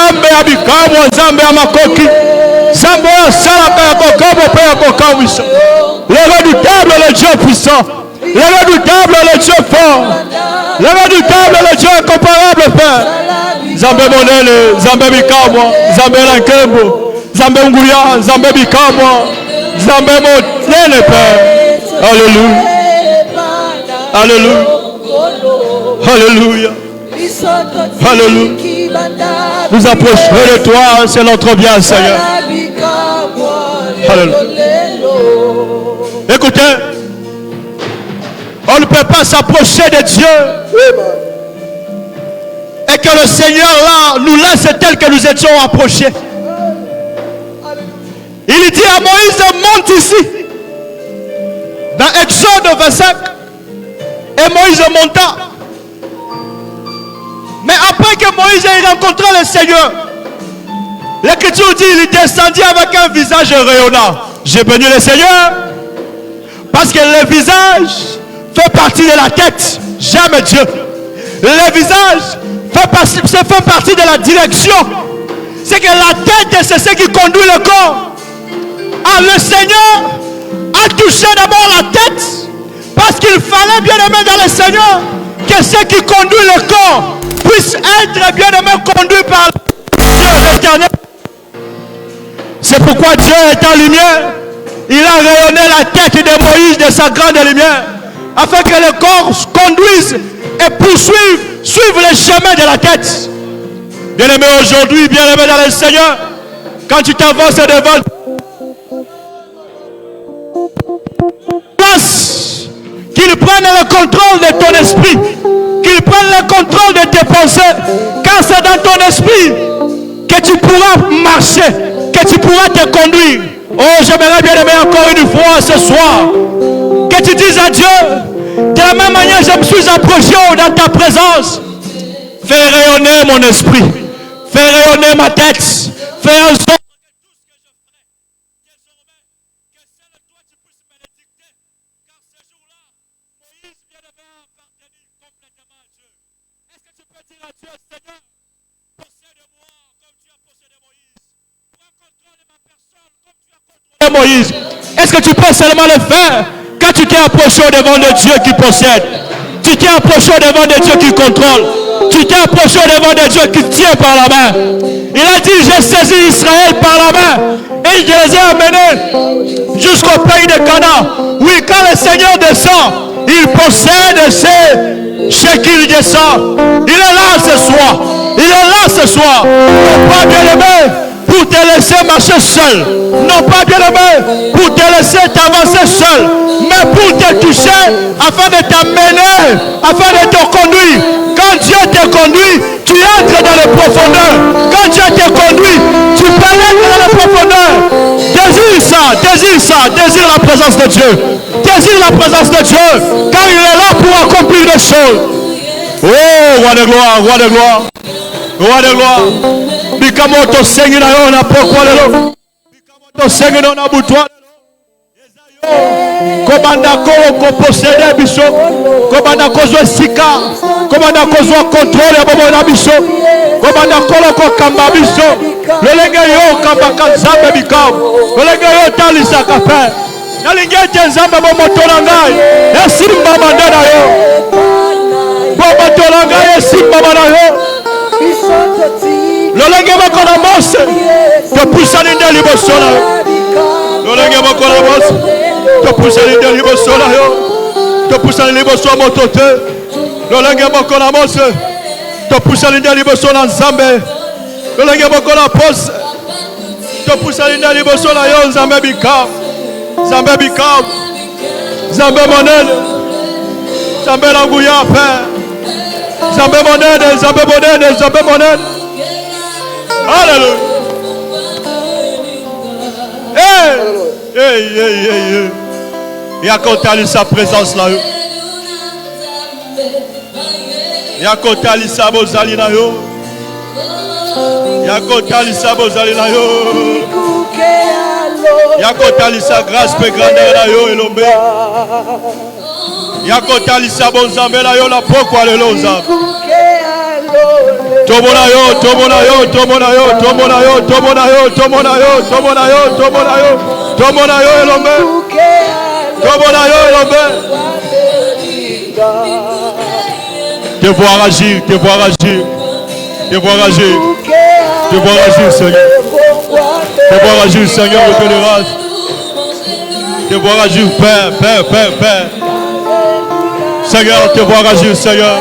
Nzambe ya bikamwa, Nzambe ya makoki. Nzambe ya salaka ya kokabo pe ya kokawisa. Le redoutable, le Dieu puissant. Le redoutable, le Dieu fort. Le redoutable, le Dieu incomparable, Père. Nzambe monene, Nzambe bikamwa, Nzambe lankembo, Nzambe nguya, Nzambe bikamwa, Nzambe monene, Père. Alléluia. Alléluia. Alléluia. Alléluia. Nous approcherons de toi, c'est notre bien, Seigneur. Alléluia. Écoutez, on ne peut pas s'approcher de Dieu et que le Seigneur là nous laisse tel que nous étions approchés. Il dit à Moïse, monte ici. Dans Exode 25, et Moïse monta. Mais après que Moïse ait rencontré le Seigneur, l'Écriture dit il descendit avec un visage rayonnant. J'ai béni le Seigneur parce que le visage fait partie de la tête. J'aime Dieu. Le visage fait partie de la direction. C'est que la tête, c'est ce qui conduit le corps. Ah, le Seigneur a touché d'abord la tête parce qu'il fallait bien aimer dans le Seigneur que ce qui conduit le corps puisse être bien aimé conduit par Dieu l'éternel. C'est pourquoi Dieu est en lumière. Il a rayonné la tête de Moïse de sa grande lumière afin que le corps conduise et suive le chemin de la tête. Bien aimé aujourd'hui, bien aimé dans le Seigneur, quand tu t'avances devant qu'il prenne le contrôle de ton esprit, qu'il prenne le contrôle de tes pensées, car c'est dans ton esprit que tu pourras marcher, que tu pourras te conduire. Oh, j'aimerais bien aimer encore une fois ce soir que tu dises à Dieu, de la même manière je me suis approché dans ta présence. Fais rayonner mon esprit, fais rayonner ma tête, fais en sorte Moïse. Est-ce que tu peux seulement le faire quand tu t'es approché au devant de Dieu qui possède, tu t'es approché au devant de Dieu qui contrôle, tu t'es approché au devant de Dieu qui tient par la main. Il a dit j'ai saisi Israël par la main et je les ai amenés jusqu'au pays de Canaan. Oui, quand le Seigneur descend, il possède ce qu'il descend. Il est là ce soir. Il est là ce soir. Pas bien aimé pour te laisser marcher seul. Non pas bien aimé pour te laisser t'avancer seul, mais pour te toucher afin de t'amener, afin de te conduire. Quand Dieu te conduit, tu entres dans les profondeurs. Quand Dieu te conduit, tu pénètres dans les profondeurs. Désire la présence de Dieu. Désire la présence de Dieu, car il est là pour accomplir des choses. Oh, roi de gloire, roi de gloire, roi de gloire. Bikamoto sengi na yo na pokwa lelo. Bikamoto sengi na butwa. Komanda ko posséder biso. Komanda ko zo sika. Komanda ko zo contrôle bobo na biso. Komanda ko kamba biso. Lolenge yo kamba kanzambe bikam. Lolenge yo talisa kafe. Nalinge tenzamba bomo tolangai. Esimba mandana yo. Bomo tolangai esimba mandana yo. Lolenge bakona mose te poussa n'inde liboso na yo. Lolenge bakona mose te poussa n'inde liboso na yo. Te poussa n'inde liboso motote. Lolenge bakona mose te poussa n'inde liboso na Nzambe. Lolenge bakona pose te poussa n'inde liboso na yo. Nzambe bikam, Nzambe bikam, Nzambe monene, Nzambe languya père, Nzambe monene, Nzambe monene, Nzambe monene. Alléluia. Hey. Il y a qu'on t'allie sa présence là. Il y a qu'on t'allie sa bozali là. Il y a qu'on t'allie sa bozali là. Il y a qu'on t'allie sa grâce pe grandeur là yo elombe. Il y a qu'on t'allie sa bonzambe là yo la pokwa le loza. Tomonayo, Tomonayo, Tomonayo, Tomonayo, Tomonayo, Tomonayo, Tomonayo, Tomonayo, Tomonayo, Elombe. Tomonayo, Elombe. Te voir agir, te voir agir, te voir agir, te voir agir, Seigneur. Te voir agir, Seigneur, de grâce. Te voir agir, Père, Père, Père, Père. Seigneur, te voir agir, Seigneur.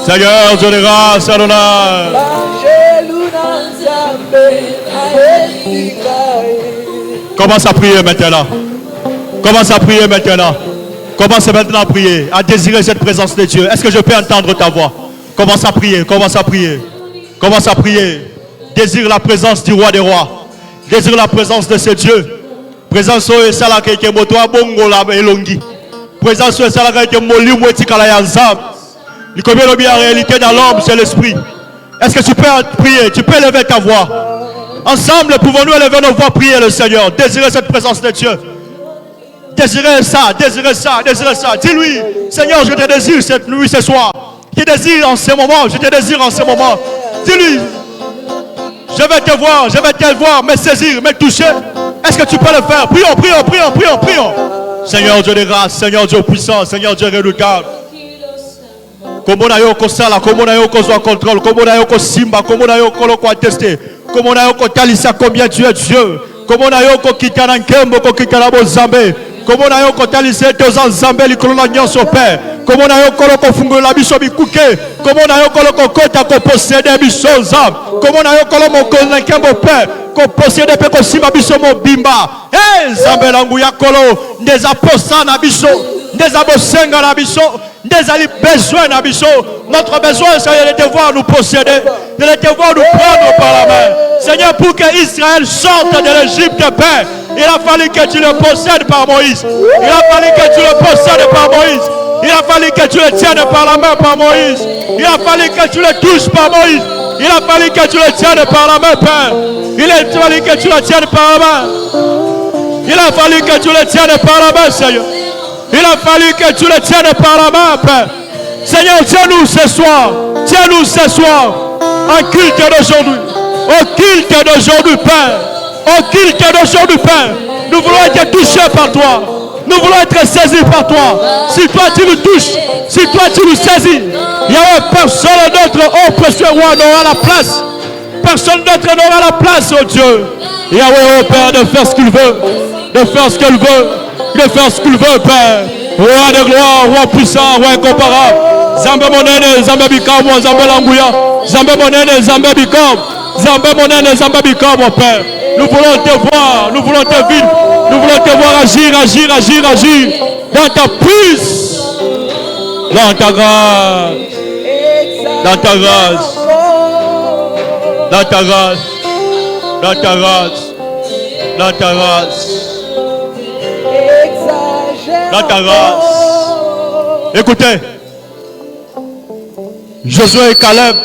Seigneur, Dieu de grâce, Adonai. Commence à prier maintenant. Commence à prier maintenant. Commence maintenant à prier, à désirer cette présence de Dieu. Est-ce que je peux entendre ta voix? Commence à prier, commence à prier. Commence à prier. Désire la présence du roi des rois. Désire la présence de ce Dieu. Présence de celle qui est motoa bongo la elongi. Présence de celle qui est moli mouetikala yanzam. Il combien de bien en réalité dans l'homme, c'est l'esprit. Est-ce que tu peux prier? Tu peux lever ta voix. Ensemble, pouvons-nous élever nos voix, prier le Seigneur. Désirer cette présence de Dieu. Désirer ça, désirer ça, désirer ça. Dis-lui, Seigneur, je te désire cette nuit, ce soir. Je te désire en ce moment, je te désire en ce moment. Dis-lui, je vais te voir, me saisir, me toucher. Est-ce que tu peux le faire? Prions, prions, prions, prions, prions. Seigneur Dieu de grâce, Seigneur Dieu puissant, Seigneur Dieu redoutable. Comment na yo ko sala, comment na yo ko zo contrôle, comment na yo ko simba, comment na yo ko lo ko attester, comment na yo ko talisa combien tu es Dieu, comment na yo ko kitana nkembo ko kitana bo zambe, comment na yo ko talisa to zambe likolo na nyonso Père, comment na yo ko lo ko fungola biso bikuke, comment na yo ko lo ko kota ko posséder biso zambe, comment na yo ko lo mo ko nkembo Père, ko posséder pe ko simba biso mo bimba. Eh zambe langu ya kolo, ndeza posa na biso, ndeza bosenga na biso. Des alliés besoin d'Abisso. Notre besoin, c'est de devoir nous posséder, de devoir nous prendre par la main. Seigneur, pour que Israël sorte de l'Égypte, Père, il a fallu que tu le possèdes par Moïse. Il a fallu que tu le possèdes par Moïse. Il a fallu que tu le tiennes par la main par Moïse. Il a fallu que tu le touches par Moïse. Il a fallu que tu le tiennes par la main, Père. Il a fallu que tu le tiennes par la main. Il a fallu que tu le tiennes par la main, Seigneur. Il a fallu que tu le tiennes par la main, Père. Seigneur, tiens-nous ce soir. Tiens-nous ce soir. Au culte d'aujourd'hui. Au culte d'aujourd'hui, Père. Au culte d'aujourd'hui, Père. Nous voulons être touchés par toi. Nous voulons être saisis par toi. Si toi tu nous touches, si toi tu nous saisis, il n'y a personne d'autre, oh précieux roi, n'aura la place. Personne d'autre n'aura la place, oh Dieu. Yahweh, oh Père, de faire ce qu'il veut. De faire ce qu'il veut. De faire ce qu'il veut, Père. Roi de gloire, roi puissant, roi incomparable. Zambé monene, Zambé bikam, Zambé langouya. Zambé monene, Zambé bikam. Zambé monene, Zambé bikam, mon Père. Nous voulons te voir, nous voulons te vivre. Nous voulons te voir agir, agir, agir, agir. Dans ta puce. Dans ta grâce. Dans ta grâce. Dans ta grâce. Dans ta grâce. Dans ta grâce. Dans ta grâce. Écoutez, Josué et Caleb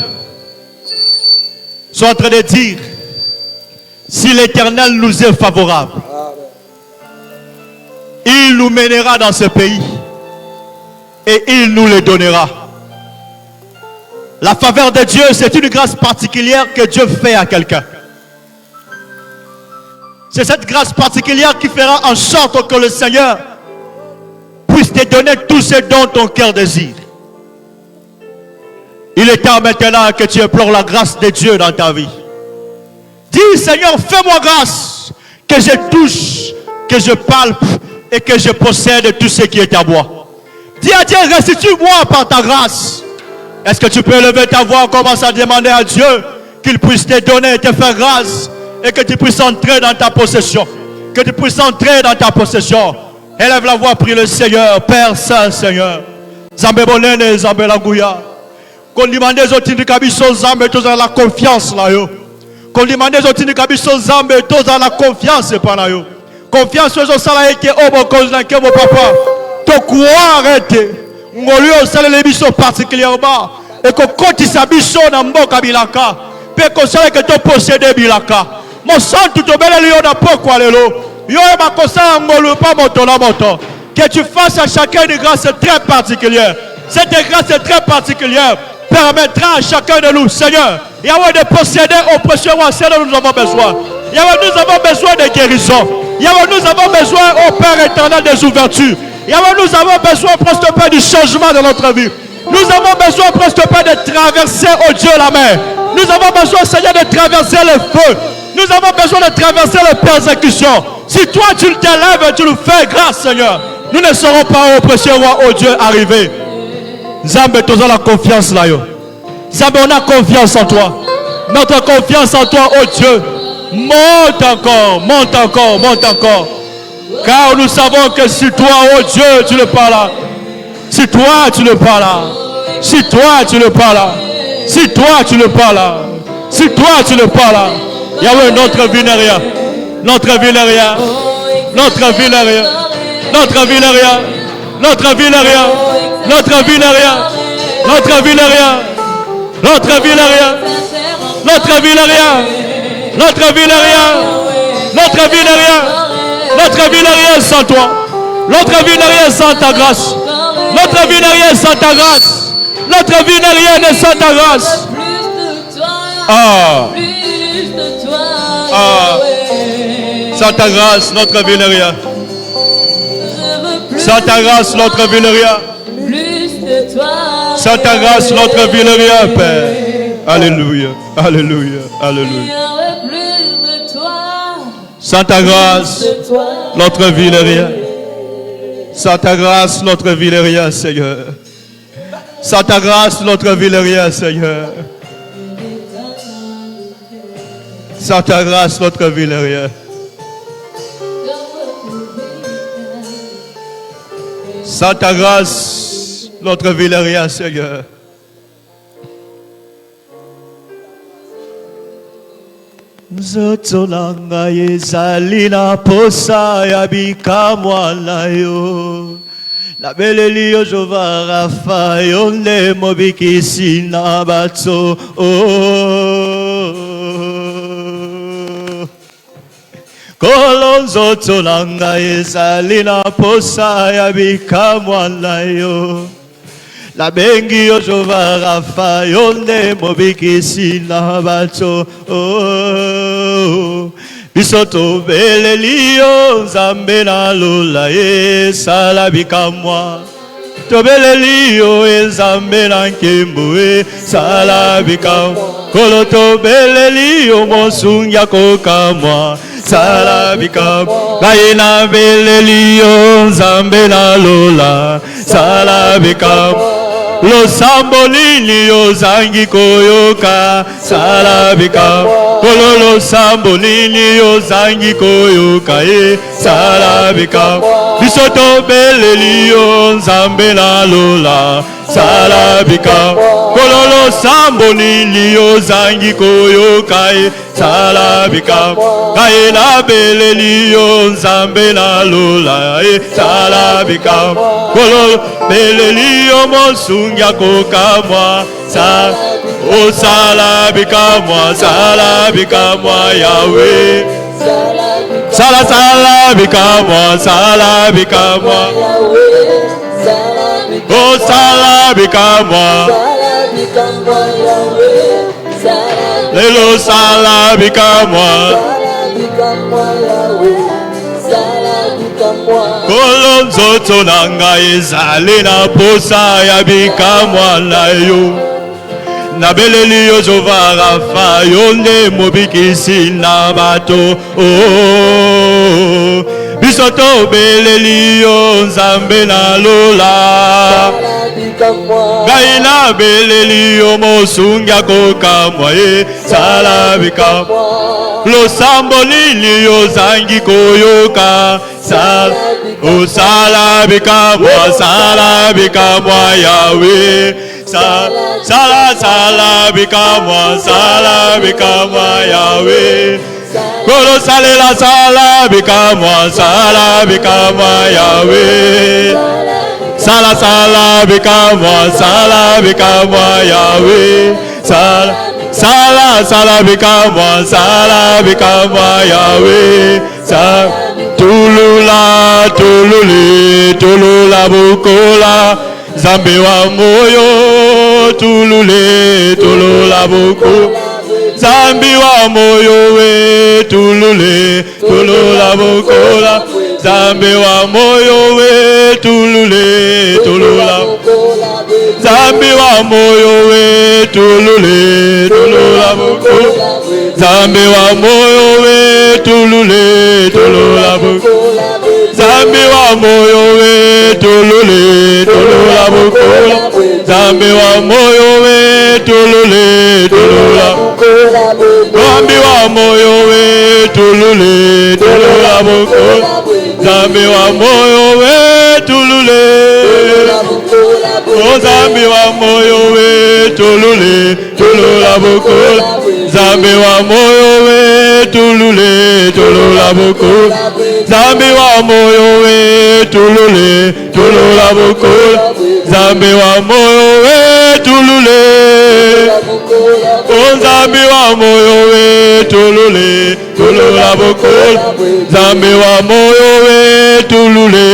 sont en train de dire, si l'Éternel nous est favorable, il nous mènera dans ce pays et il nous le donnera. La faveur de Dieu, c'est une grâce particulière que Dieu fait à quelqu'un. C'est cette grâce particulière qui fera en sorte que le Seigneur puisse te donner tout ce dont ton cœur désire. Il est temps maintenant que tu implores la grâce de Dieu dans ta vie. Dis, Seigneur, fais-moi grâce, que je touche, que je palpe et que je possède tout ce qui est à moi. Dis à Dieu, restitue-moi par ta grâce. Est-ce que tu peux lever ta voix, commence à demander à Dieu qu'il puisse te donner, te faire grâce et que tu puisses entrer dans ta possession. Que tu puisses entrer dans ta possession. Élève la voix, prie le Seigneur, Père Saint, Seigneur. Zambé bonene, Zambé langouya. Qu'on demande aux autres de Kabiso Zambé, tous à la confiance là, yo. Qu'on demande aux autres de Kabiso Zambé, tous à la confiance, pendant yo. Confiance aux autres salariés qui ont mon cause d'un mon papa. To croire, arrêtez. On lui a salé les bichons particulièrement. Et qu'on compte sa bichon dans mon kabilaka. Puis qu'on sait que tu possèdes bilaka. Mon sang, tout au bel lieu n'a pas quoi le lot. Yo et ma cosa en pas moto la moto. Que tu fasses à chacun une grâce très particulière. Cette grâce est très particulière. Permettra à chacun de nous, Seigneur, Yahweh, de posséder au précieux roi, c'est dont nous avons besoin. Yahweh, nous avons besoin de guérison. Yahweh, nous avons besoin, au Père éternel, des ouvertures. Yahweh, nous avons besoin, presque pas, du changement de notre vie. Nous avons besoin, presque pas, de traverser, oh Dieu, la mer. Nous avons besoin, Seigneur, de traverser le feu. Nous avons besoin de traverser la persécution. Si toi, tu t'élèves et tu nous fais grâce, Seigneur, nous ne serons pas, au précieux roi, oh Dieu, arrivés. Zambé, tu as la confiance là. Zambé, on a confiance en toi. Notre confiance en toi, oh Dieu, monte encore, monte encore, monte encore. Car nous savons que si toi, oh Dieu, tu ne pas là. Si toi, tu ne pas là. Si toi, tu ne pas là. Si toi, tu ne pas là. Si toi, tu ne pas là. Yahweh, notre vie n'est rien. Notre vie n'est rien. Notre vie n'est rien. Notre vie n'est rien. Notre vie n'est rien. Notre vie n'est rien. Notre vie n'est rien. Notre vie n'est rien. Notre vie n'est rien. Notre vie n'est rien. Notre vie n'est rien. Notre vie n'est rien sans toi. Notre vie n'est rien sans ta grâce. Notre vie n'est rien sans ta grâce. Notre vie n'est rien sans ta grâce. Ah. Ah. Sans ta grâce, notre vie n'est rien. Sans ta grâce, notre vie n'est rien. Sans ta grâce, notre vie n'est rien, Père. Alléluia. Alléluia. Alléluia. Sans ta grâce, notre vie n'est rien. Sans ta grâce, notre vie n'est rien, Seigneur. Sans ta grâce, notre vie n'est rien, Seigneur. Sans ta grâce, notre vie n'est rien. Sans ta grâce, notre vie n'est rien, Seigneur. Zotolanga yezalina posa yabika mwana yo. La belle lio jova rafa yonde mobikisi na bato. Kolonzo tolanga yezalina posa yabika mwana yo. La bengi yo jova rafa yonde mobikisi na bato. Bisoto bele liyo nzambe na lola ye salabika mwa. Tobele liyo nzambe na nkembo e salabika. Kolo tobele liyo monsungia koka mwa salabika. Gaina bele liyo nzambe na lola salabika. Lo sambolini yo zangi koyoka salabika. Kololo sambolini yo zangi koyoka salabika. Bisoto beleli yo nzambe na lola salabika. Kololo sambolini yo zangi koyoka salabika. Kaina beleli yo nzambe na lola salabika. Kololo beleli yo monsungia kokamwa sa o salabika mwa Yahweh. Salabika mwa o salabika mwa lelo salabika mwa Kolonzo tonanga ezali na posa ya bikamwa na yo. Na beleli yo jova rafa yonde mobikisi na bato. Bisoto beleli yo nzambe na lola. Gaina beleli yo mosungia kokamwa salabika. Lo sambolini yo zangi koyoka o salabika mwa Yahweh. Salabika mwa Yahweh. Kolo salela salabika mwa Yahweh. Salabika mwa Yahweh. Salabika mwa Yahweh. Tulula bukola Zambe wa moyo tulule tulula buku. Zambi wa moyo we tulule tulula bukola. Zambi wa moyo we tulule tulula. Zambi wa moyo we tulule tulula bukola. Zambi wa moyo we tulule tulula bukola. Zambi wa moyo we tulule tulula bukola. Zambi wa moyo we tulule tulula bukola. Zambi wa moyo we tulule tulula bukola. Zambi wa moyo we tulule. Oh Zambi wa moyo we tulule tulula bukola. Zambi wa moyo we tulule tulula bukola. Zambi wa moyo we tulule tulula bukola. Zambi wa moyo we tulule. Oh Zambi wa moyo we tulule tulula bukola. Zambi wa moyo we tulule.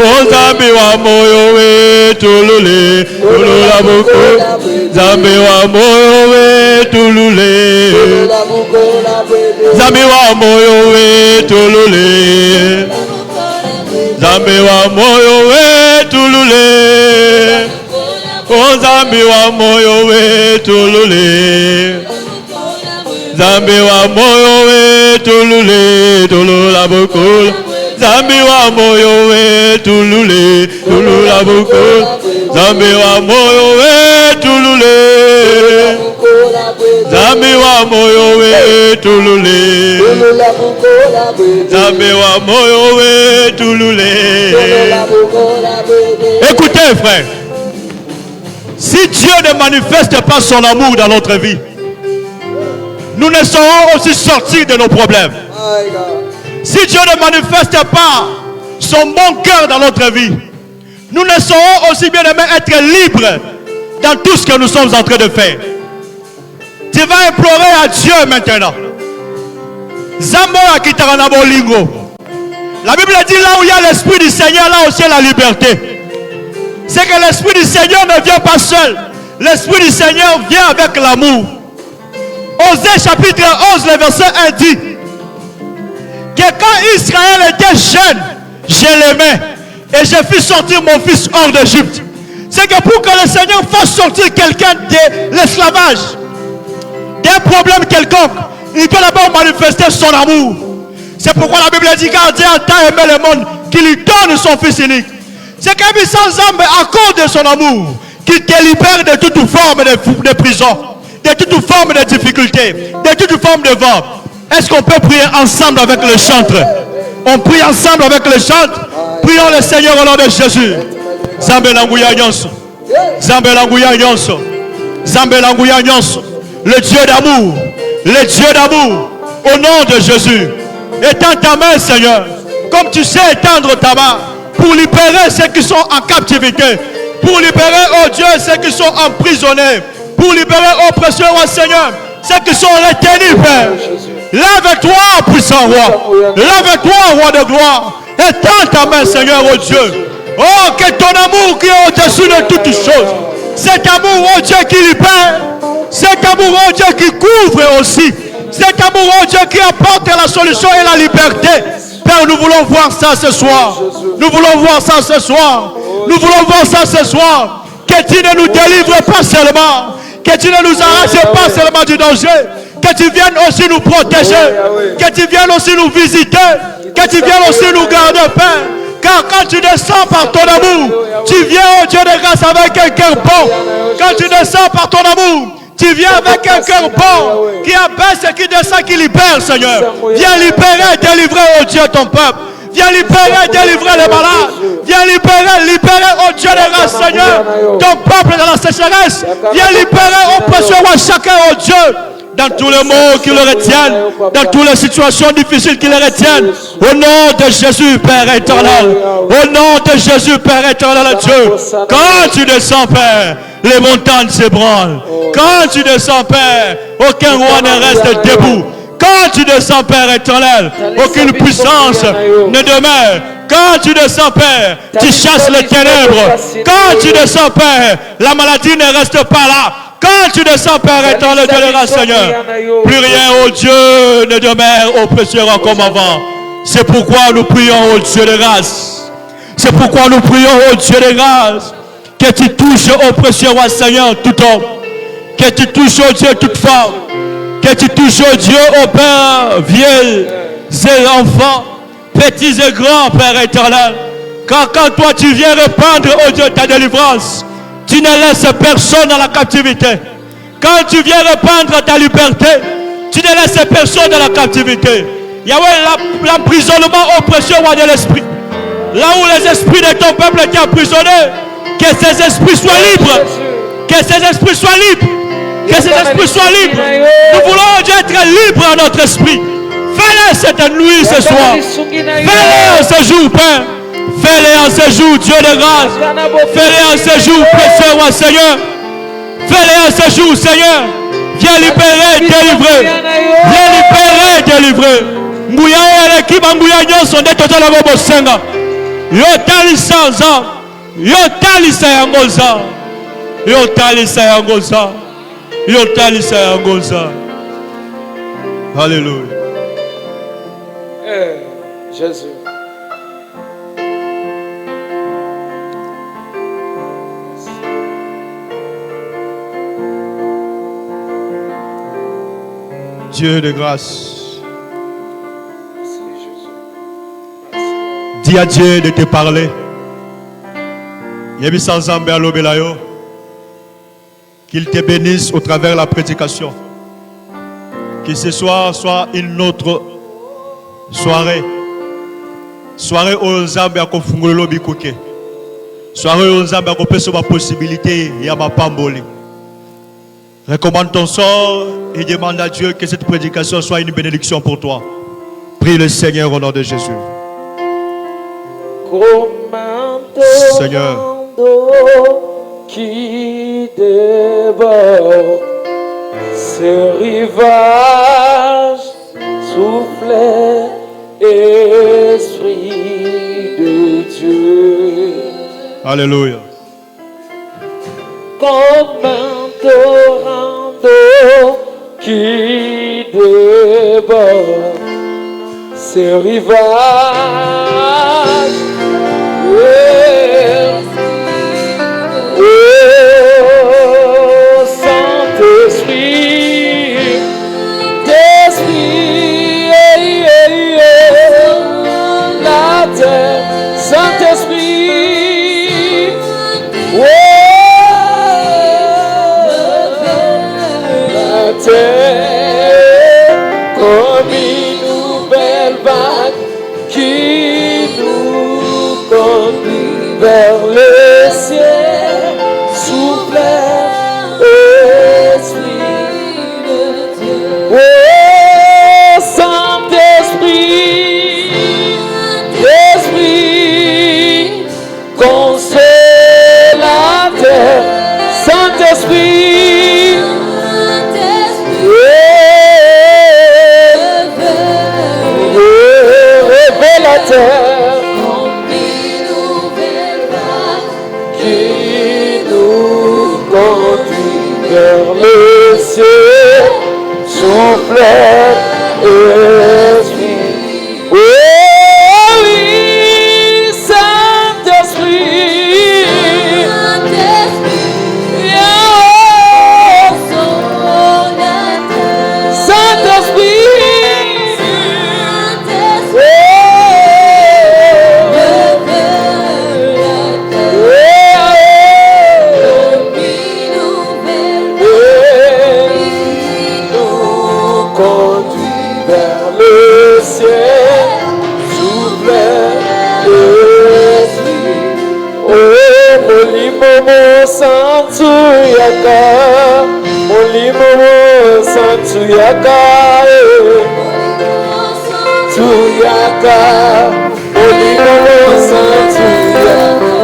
Oh Zambi wa moyo we tulule tulula bukola. Zambi wa moyo we tulule. Zambi wa moyo we tulule. Zambi wa moyo we tulule. Oh Zambi wa moyo we tulule. Zambi wa moyo we tulule tulula bukola. Zambi wa moyo we tulule tulula bukola. Zambi wa moyo we tulule. Zambi wa moyo we tulule. Zambi wa moyo we tulule. Écoutez frère, si Dieu ne manifeste pas son amour dans notre vie, nous ne saurons aussi sortir de nos problèmes. Si Dieu ne manifeste pas son bon cœur dans notre vie, nous ne saurons aussi bien aimé être libres dans tout ce que nous sommes en train de faire. Tu vas implorer à Dieu maintenant. Zamora kitarana bolingo. La Bible dit là où il y a l'Esprit du Seigneur, là aussi la liberté. C'est que l'Esprit du Seigneur ne vient pas seul. L'Esprit du Seigneur vient avec l'amour. Osée chapitre 11, le verset 1 dit que quand Israël était jeune, je l'aimais et je fis sortir mon fils hors d'Égypte. C'est que pour que le Seigneur fasse sortir quelqu'un de l'esclavage, d'un problème quelconque, il doit d'abord manifester son amour. C'est pourquoi la Bible dit car Dieu a tant aimé le monde qu'il lui donne son fils unique. C'est qu'un sans âme accorde son amour, qui te libère de toute forme de prison, de toute forme de difficulté, de toute forme de vent. Est-ce qu'on peut prier ensemble avec le chantre? On prie ensemble avec le chantre. Prions le Seigneur au nom de Jésus. Zambe langouya nyonso. Zambe langouya nyonso. Zambe langouya nyonso. Le Dieu d'amour. Le Dieu d'amour. Au nom de Jésus. Étends ta main, Seigneur. Comme tu sais étendre ta main. Pour libérer ceux qui sont en captivité. Pour libérer, oh Dieu, ceux qui sont emprisonnés. Pour libérer, oh précieux roi Seigneur, ceux qui sont retenus, Père. Lève-toi, puissant roi. Lève-toi, roi de gloire. Étends ta main, Seigneur, oh Dieu. Oh, que ton amour qui est au-dessus de toutes choses. Cet amour, oh Dieu, qui libère. Cet amour, oh Dieu, qui couvre aussi. Cet amour, oh Dieu, qui apporte la solution et la liberté. Père, nous voulons voir ça ce soir. Nous voulons voir ça ce soir. Nous voulons voir ça ce soir. Que tu ne nous délivres pas seulement. Que tu ne nous arraches pas seulement du danger. Que tu viennes aussi nous protéger. Que tu viennes aussi nous visiter. Que tu viennes aussi nous garder, Père. Car quand tu descends par ton amour, tu viens, oh Dieu de grâce, avec un cœur bon. Quand tu descends par ton amour, tu viens avec un cœur bon qui abaisse et qui descend, qui libère, Seigneur. Viens libérer et délivrer, oh Dieu, ton peuple. Viens libérer et délivrer les malades. Viens libérer, oh Dieu de grâce, Seigneur, ton peuple dans la sécheresse. Viens libérer, oh précieux roi, chacun, oh Dieu, dans tous les maux qui le retiennent, dans toutes les situations difficiles qui le retiennent. Au nom de Jésus, Père éternel. Au nom de Jésus, Père éternel, Dieu. Quand tu descends, Père, les montagnes s'ébranlent. Quand tu descends, Père, aucun roi ne reste debout. Quand tu descends, Père éternel, aucune puissance ne demeure. Quand tu descends, Père, tu chasses les ténèbres. Quand tu descends, Père, la maladie ne reste pas là. Quand tu descends, Père éternel de la grâce, Seigneur, plus rien, oh Dieu, ne demeure oppresseur comme avant. C'est pourquoi nous prions, oh Dieu de grâce. C'est pourquoi nous prions, oh Dieu de grâce, que tu touches, oh précieux roi Seigneur, tout homme. Que tu touches, oh Dieu, toute femme. Que tu touches, oh Dieu, oh Père, vieux et enfants, petits et grands, Père éternel. Car quand toi tu viens répandre, oh Dieu, ta délivrance, tu ne laisses personne dans la captivité. Quand tu viens répandre ta liberté, tu ne laisses personne dans la captivité. Yahweh, l'emprisonnement au précieux roi de l'esprit. Là où les esprits de ton peuple étaient emprisonnés, que ces esprits soient libres. Que ces esprits soient libres. Que ces esprits soient libres. Nous voulons, Dieu, être libres en notre esprit. Fais-le cette nuit, ce soir. Fais-le en ce jour, Père. Fais-le en ce jour, Dieu de grâce. Fais-le en ce jour, précieux roi Seigneur. Fais-le en ce jour, Seigneur. Viens libérer, délivrer. Viens libérer, délivrer. Mouya l'équipe en Mouya sont des total à vos senga. Yo talisa za. Yo talisa yangoza. Yo talisa yangoza. Yo talisa yangoza. Alléluia. Jésus. Dieu de grâce. Merci Jésus. Merci. Dis à Dieu de te parler. Qu'il te bénisse au travers de la prédication. Que ce soir soit une autre soirée. Soirée où Nzambe a confungulelo bikoke. Soirée où Nzambe a kopesa ma possibilité ya mapamboli. Recommande ton sort et demande à Dieu que cette prédication soit une bénédiction pour toi. Prie le Seigneur au nom de Jésus. Seigneur, qui déborde ces rivages, soufflet, esprit de Dieu. Alléluia. Comme un torrent d'eau qui déborde ces rivages. Oh, Saint-Esprit, d'Esprit, la terre, Saint-Esprit, la terre, comme une nouvelle vague qui nous conduit vers le ciel, souffle, Esprit de Dieu. Oh, Saint-Esprit, Esprit, consolateur, Saint-Esprit, révélateur. Vers le ciel, souffle, esprit. Oh oui, Saint-Esprit, Saint-Esprit, Molimo Santuyaka, Molimo Santuyaka, Tuyaka, Molimo Santuyaka,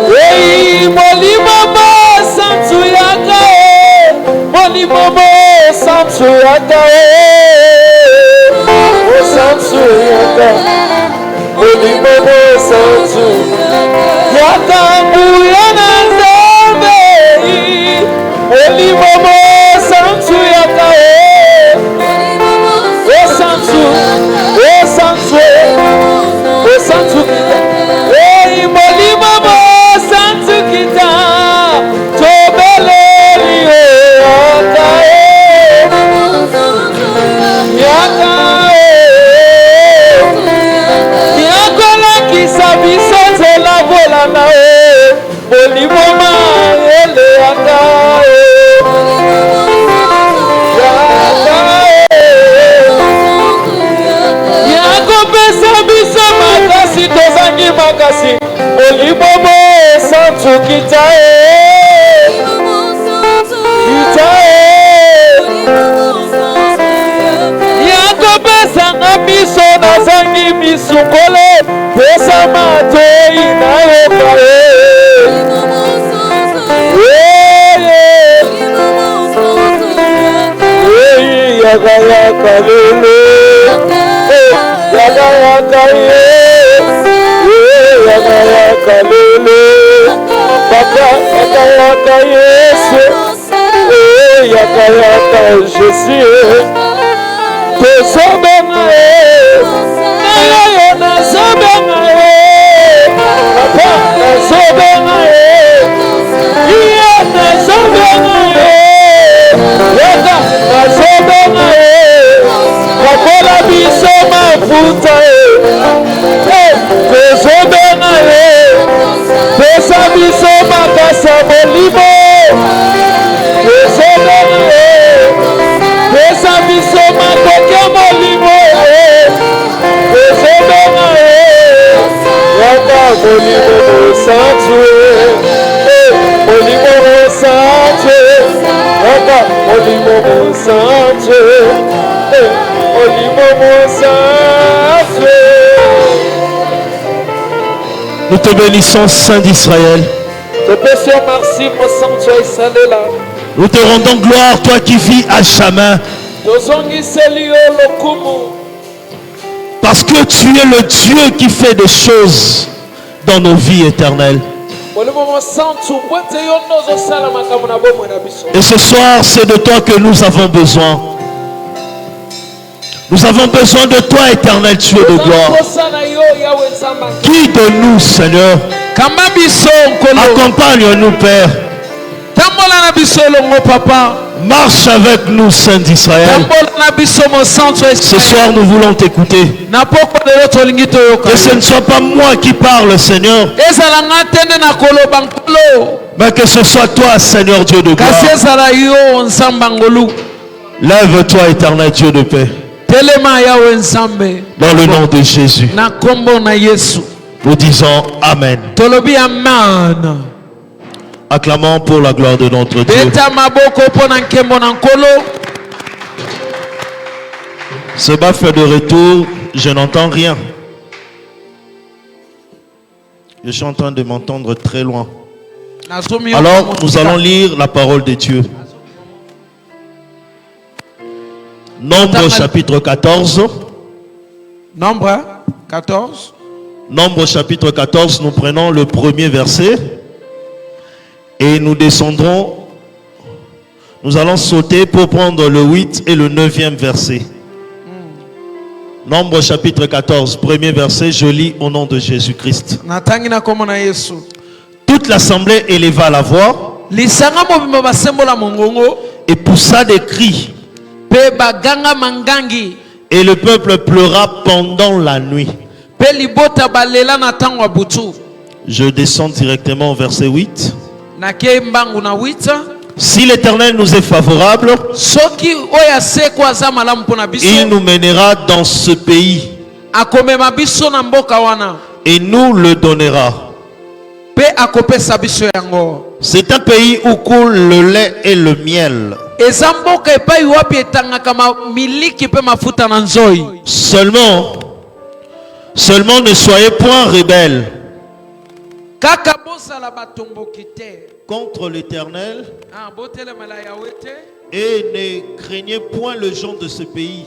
hey, Molimo Santuyaka, Molimo Santuyaka, Santuyaka, Molimo Santuyaka. Makambuya na Nzambe Molimo mosantu yaka Osantu Osantu Molimo mosantu kita Tobeleli yaka Yaka Yakola kisabiso Zela vola na Molimo ma ele yaka Makasi Olibobo santu kitae Yako pesa na miso na zangi misukole Pesa matoi na yokae Yaga yaka lele Yaga yaka ye Yaga yaka lele Papa yaga yaka Yesu Yaga yaka Jésus Tosobenga Nayo nasobenga Papa nasobenga Iya nasobenga Yaga nasobenga Pakola biso mafuta Tosobenga Pesa biso makasa molimo Tosobenga Pesa biso makoke molimo Tosobenga Yaka molimo mosantu Molimo mosantu Yaka molimo mosantu Molimo mosantu. Nous te bénissons, Saint d'Israël. Nous te rendons gloire, toi qui vis à jamais. Parce que tu es le Dieu qui fait des choses dans nos vies éternelles. Et ce soir, c'est de toi que nous avons besoin. Nous avons besoin de toi, éternel Dieu de gloire. Qui de nous, Seigneur? Accompagne-nous, Père. Marche avec nous, Saint d'Israël. Ce soir, nous voulons t'écouter. Que ce ne soit pas moi qui parle, Seigneur, mais que ce soit toi, Seigneur Dieu de gloire. Lève-toi, éternel Dieu de paix. Dans le nom de Jésus, nous disons Amen. Acclamons pour la gloire de notre Dieu. Ce baf de retour, je n'entends rien. Je suis en train de m'entendre très loin. Alors, nous allons lire la parole de Dieu. Nombre chapitre 14. Nombre 14. Nombre chapitre 14, nous prenons le premier verset. Et nous descendrons. Nous allons sauter pour prendre le 8 et le 9e verset. Nombre chapitre 14, premier verset, je lis au nom de Jésus-Christ. Toute l'assemblée éleva la voix et poussa des cris. Et le peuple pleura pendant la nuit. Je descends directement au verset 8. Si l'Éternel nous est favorable, il nous mènera dans ce pays et nous le donnera. C'est un pays où coule le lait et le miel. Seulement ne soyez point rebelles contre l'Éternel et ne craignez point le gens de ce pays.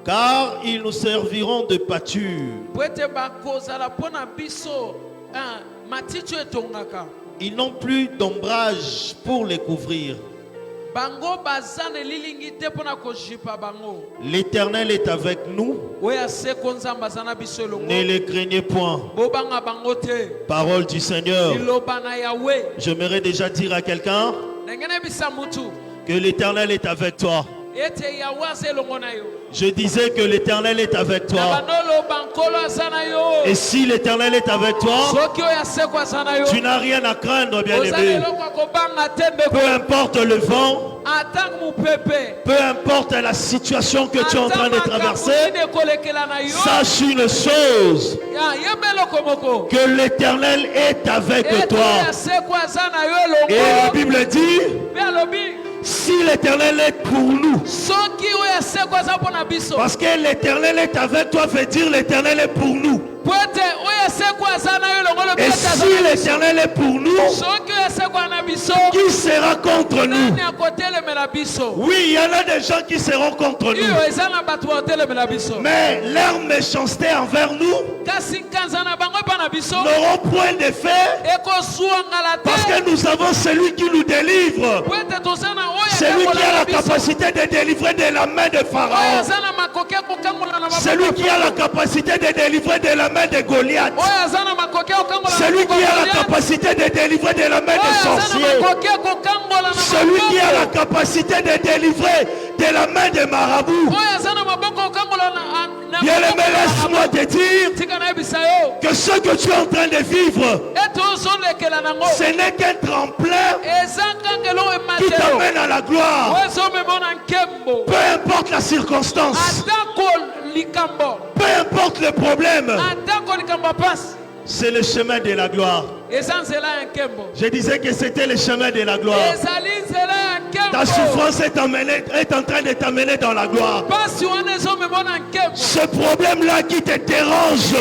car ils nous serviront de pâture. Ils n'ont plus d'ombrage pour les couvrir. L'Éternel est avec nous. Ne les craignez point. Parole du Seigneur. J'aimerais déjà dire à quelqu'un que l'Éternel est avec toi. Je disais que l'Éternel est avec toi. Et si l'Éternel est avec toi, tu n'as rien à craindre, bien-aimé. Peu importe le vent, peu importe la situation que tu es en train de traverser, sache une chose, que l'Éternel est avec toi. Et la Bible dit, si l'Éternel est pour nous, parce que l'Éternel est avec toi, veut dire l'Éternel est pour nous. Et si l'Éternel est pour nous, qui sera contre nous? Oui, il y en a des gens qui seront contre nous, mais leur méchanceté envers nous n'auront point d'effet, parce que nous avons celui qui nous délivre, celui qui a la capacité de délivrer de la main de Pharaon, celui qui a la capacité de délivrer de la main de Goliath, celui qui a la capacité de délivrer de la main des sorciers, celui qui a la capacité de délivrer de la main des marabouts. Bien-aimé, laisse-moi te dire que ce que tu es en train de vivre, ce n'est qu'un tremplin qui t'amène à la gloire. Peu importe la circonstance, peu importe le problème, c'est le chemin de la gloire. Je disais que c'était le chemin de la gloire. Ta souffrance est en train de t'amener dans la gloire. Ce problème-là qui te dérange,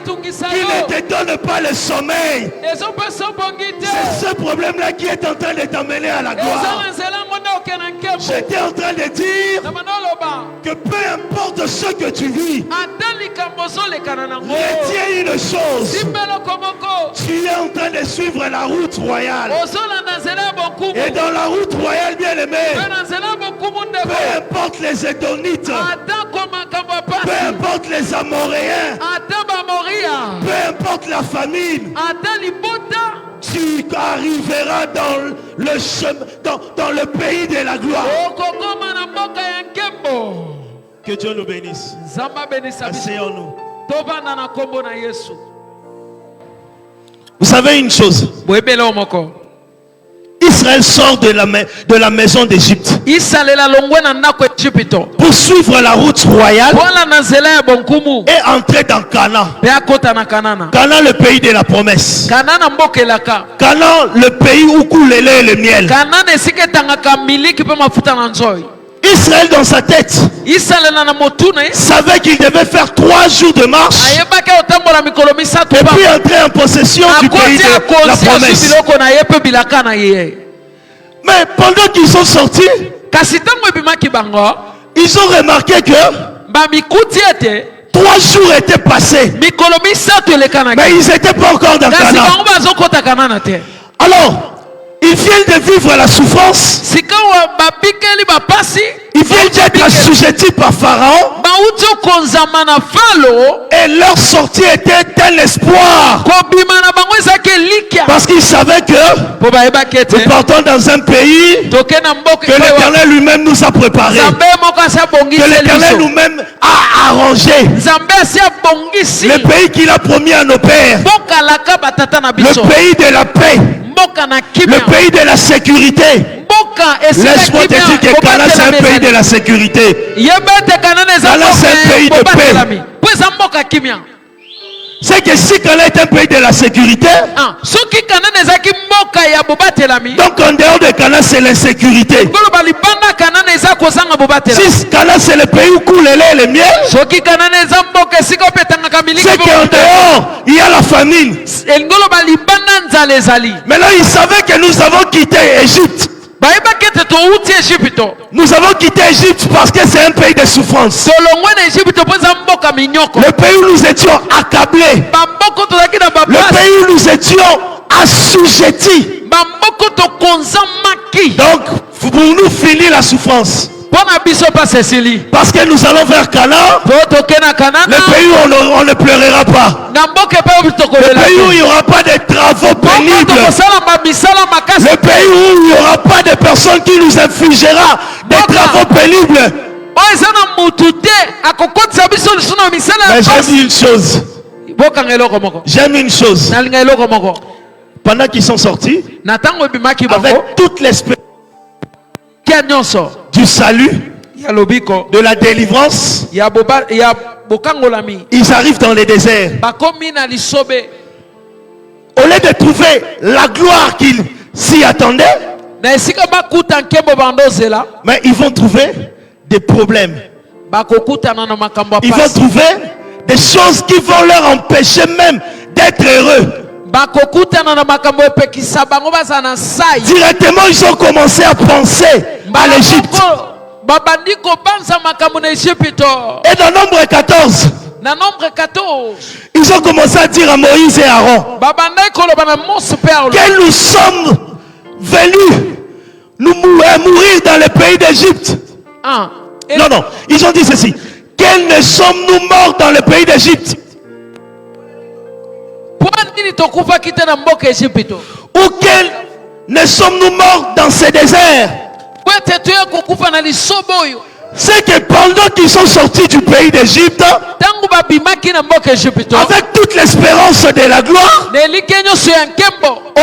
qui ne te donne pas le sommeil, c'est ce problème-là qui est en train de t'amener à la gloire. J'étais en train de dire que peu importe ce que tu vis, retiens une chose: tu es en train de suivre la route royale. Et dans la route royale, bien aimé, peu importe les Édonites, peu importe les Amoréens, peu importe la famine, tu arriveras dans le chemin, dans le pays de la gloire. Que Dieu nous bénisse. Asseyons-nous. Vous savez une chose, Israël sort de la maison d'Égypte pour suivre la route royale et entrer dans Canaan. Canaan, le pays de la promesse. Canaan, le pays où coule le lait et le miel. Israël, dans sa tête, savait qu'il devait faire 3 jours de marche et puis entrer en possession du pays de la promesse. Mais pendant qu'ils sont sortis, ils ont remarqué que 3 jours étaient passés, mais ils n'étaient pas encore dans Canaan. Alors, ils viennent de vivre la souffrance. Ils viennent d'être assujettis par Pharaon. Et leur sortie était tel espoir. Parce qu'ils savaient que nous partons dans un pays que l'Éternel lui-même nous a préparé. Que l'Éternel nous-même a arrangé. Le pays qu'il a promis à nos pères. Le pays de la paix. Le pays de la sécurité. Laisse-moi te dire que Canaan, c'est un pays de la sécurité. Canaan, c'est un pays de paix. C'est que si Canaan est un pays de la sécurité, donc en dehors de Canaan, c'est l'insécurité. Si Canaan, c'est le pays où coule le lait et le miel, c'est qu'en dehors, il y a la famine. Maintenant, ils savaient que nous avons quitté Égypte. Nous avons quitté Égypte parce que c'est un pays de souffrance. Le pays où nous étions accablés. Le pays où nous étions assujettis. Donc, pour nous finir la souffrance. Parce que nous allons vers Canaan, le pays où on ne pleurera pas, le pays où il n'y aura pas de travaux pénibles, le pays où il n'y aura pas de personnes qui nous infligera des travaux pénibles. Mais j'aime une chose. Pendant qu'ils sont sortis, avec toute l'espérance du salut, de la délivrance, ils arrivent dans les déserts. Au lieu de trouver la gloire qu'ils s'y attendaient, mais ils vont trouver des problèmes. Ils vont trouver des choses qui vont leur empêcher même d'être heureux. Directement, ils ont commencé à penser à l'Égypte. Et dans Nombre 14, ils ont commencé à dire à Moïse et Aaron que nous sommes venus nous mourir dans le pays d'Égypte. Non, ils ont dit ceci: que ne sommes-nous morts dans le pays d'Égypte? Ou que ne sommes-nous morts dans ces déserts? C'est que pendant qu'ils sont sortis du pays d'Égypte, avec toute l'espérance de la gloire, au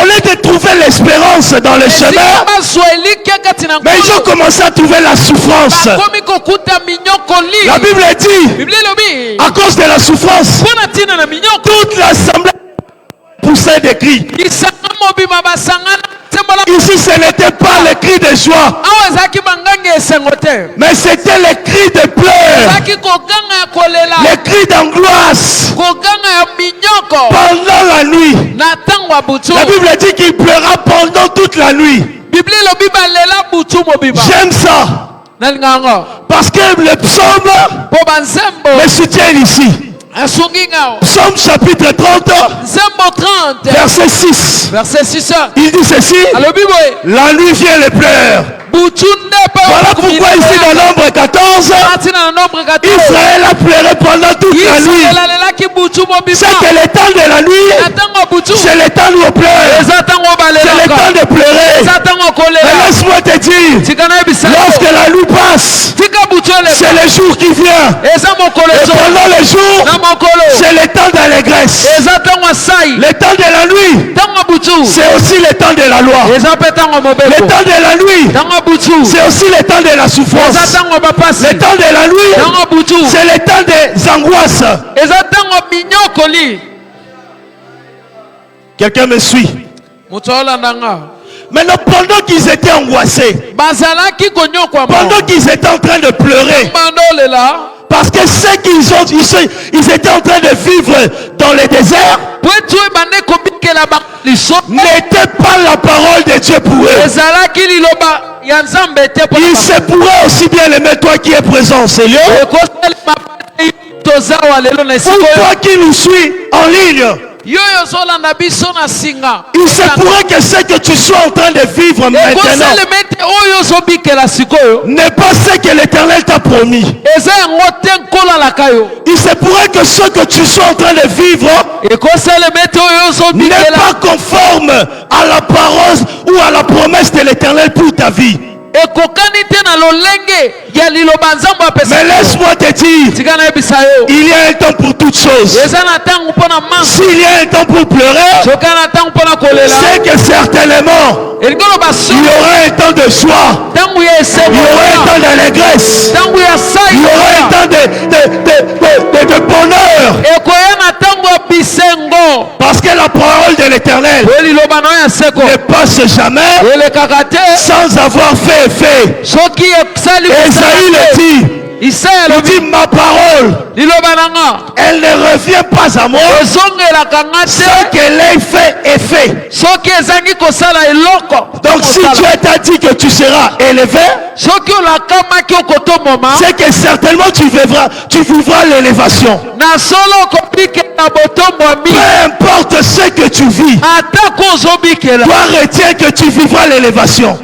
lieu de trouver l'espérance dans le chemin, mais ils ont commencé à trouver la souffrance. La Bible dit, à cause de la souffrance, toute l'assemblée poussait des cris. Ici, ce n'était pas le cri de joie, mais c'était le cri de pleurs, le cri d'angoisse pendant la nuit. La Bible dit qu'il pleura pendant toute la nuit. J'aime ça, parce que le psaume me soutient ici. Psaume chapitre 30, verset 6. Il dit ceci: la nuit vient les pleurs. Voilà pourquoi ici dans Nombre 14, Israël a pleuré pendant toute la nuit. C'est que le temps de la nuit, c'est le temps où on pleure. C'est le temps de pleurer. Mais laisse-moi te dire, lorsque la nuit passe, c'est le jour qui vient. Et pendant le jour, c'est le temps d'allégresse. Le temps de la nuit, c'est aussi le temps de la loi. Le temps de la nuit, c'est aussi le temps de la souffrance. Le temps de la nuit, c'est le temps des angoisses. Quelqu'un me suit? Maintenant, pendant qu'ils étaient angoissés, pendant qu'ils étaient en train de pleurer, parce que ce ils étaient en train de vivre dans le désert n'était pas la parole de Dieu pour eux. Il se pourrait aussi bien l'aimer, toi qui es présent, Seigneur, ou toi qui nous suis en ligne. Il se pourrait que ce que tu sois en train de vivre maintenant n'est pas ce que l'Éternel t'a promis. Il se pourrait que ce que tu sois en train de vivre n'est pas conforme à la parole ou à la promesse de l'Éternel pour ta vie. Mais laisse-moi te dire, il y a un temps pour toutes choses. S'il y a un temps pour pleurer, c'est que certainement il y aura un temps de joie, il y aura un temps d'allégresse, il y aura un temps de bonheur. Parce que la parole de l'Éternel ne passe jamais sans avoir fait effet. Esaïe le dit, Il dit ma parole, elle ne revient pas à moi. Ce qu'elle a fait est fait. Donc si Dieu t'a dit que tu seras élevé, c'est que certainement tu vivras l'élévation. Peu importe ce que tu vis, toi retiens que tu vivras l'élévation.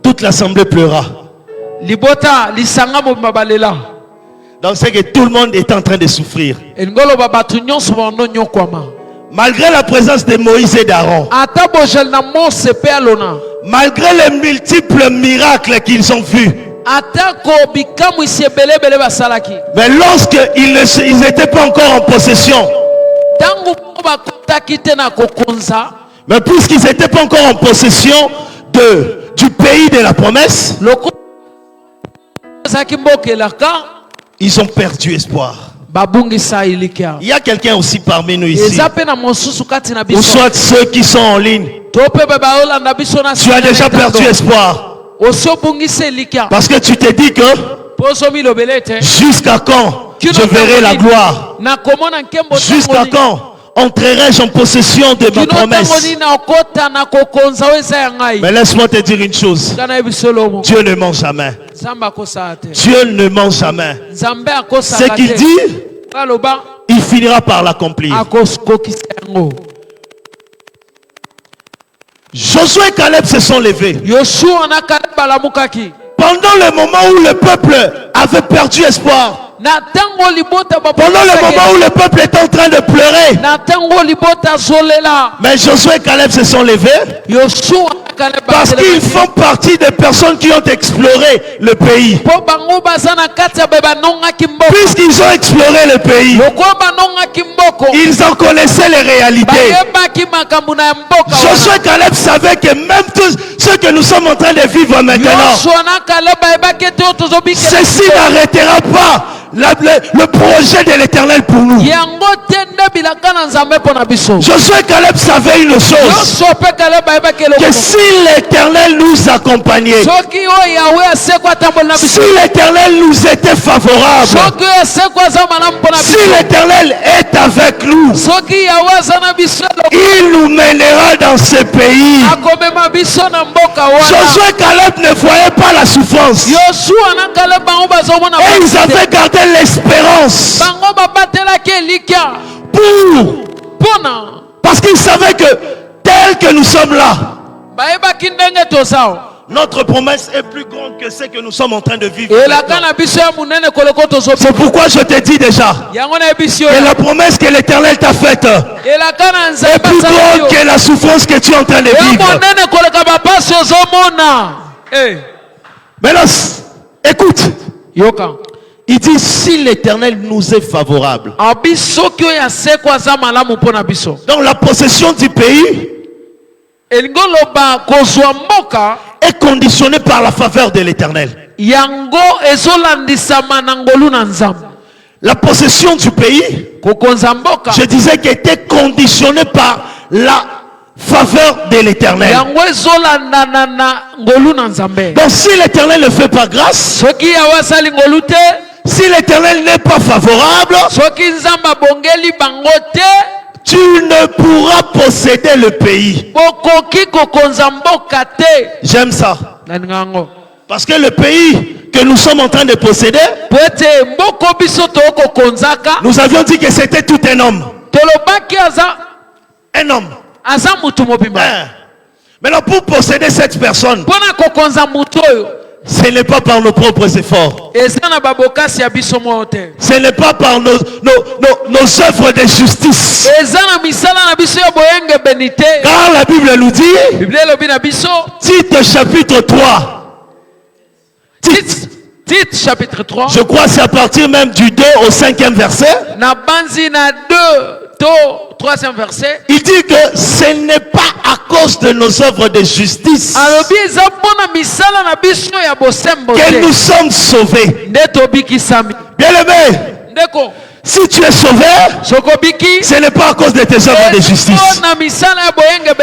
Toute l'assemblée pleura. Donc c'est que tout le monde est en train de souffrir. Malgré la présence de Moïse et d'Aaron, malgré les multiples miracles qu'ils ont vus, mais lorsqu'ils n'étaient pas encore en possession, mais puisqu'ils n'étaient pas encore en possession du pays de la promesse, ils ont perdu espoir. Il y a quelqu'un aussi parmi nous ici, ou soit ceux qui sont en ligne, tu as déjà perdu espoir parce que tu t'es dit que jusqu'à quand je verrai la gloire, jusqu'à quand entrerai-je en possession de ma promesse. Mais laisse-moi te dire une chose, Dieu ne ment jamais. Dieu ne ment jamais. Ce qu'il dit, il finira par l'accomplir. Josué et Caleb se sont levés pendant le moment où le peuple avait perdu espoir. Pendant le moment où le peuple est en train de pleurer, mais Josué et Caleb se sont levés parce qu'ils font partie des personnes qui ont exploré le pays. Puisqu'ils ont exploré le pays, ils en connaissaient les réalités. Josué et Caleb savaient que même tout ce que nous sommes en train de vivre maintenant, ceci n'arrêtera pas le projet de l'Éternel pour nous. Josué et Caleb savaient une chose, que si l'Éternel nous accompagnait, si l'Éternel nous était favorable, si l'Éternel est avec nous, il nous mènera dans ce pays. Josué et Caleb ne voyaient pas la souffrance, et ils avaient gardé l'espérance parce qu'ils savaient que tel que nous sommes là, notre promesse est plus grande que ce que nous sommes en train de vivre. C'est pourquoi je te dis déjà que la promesse que l'Éternel t'a faite est plus grande que la souffrance que tu es en train de vivre. Maintenant, écoute. Il dit si l'Éternel nous est favorable. Donc la possession du pays est conditionnée par la faveur de l'Éternel. La possession du pays, je disais qu'elle était conditionnée par la faveur de l'Éternel. Donc si l'Éternel ne fait pas grâce, si l'Éternel n'est pas favorable, tu ne pourras posséder le pays. J'aime ça. Parce que le pays que nous sommes en train de posséder, nous avions dit que c'était tout un homme. Un homme. Maintenant, pour posséder cette personne, ce n'est pas par nos propres efforts. Ce n'est pas par nos œuvres de justice. Car la Bible nous dit, Tite chapitre 3. Tite chapitre 3. Je crois que c'est à partir même du 2 au 5e verset. Troisième verset. Il dit que ce n'est pas à cause de nos œuvres de justice que nous sommes sauvés. Bien aimé, Si tu es sauvé, ce n'est pas à cause de tes œuvres de justice.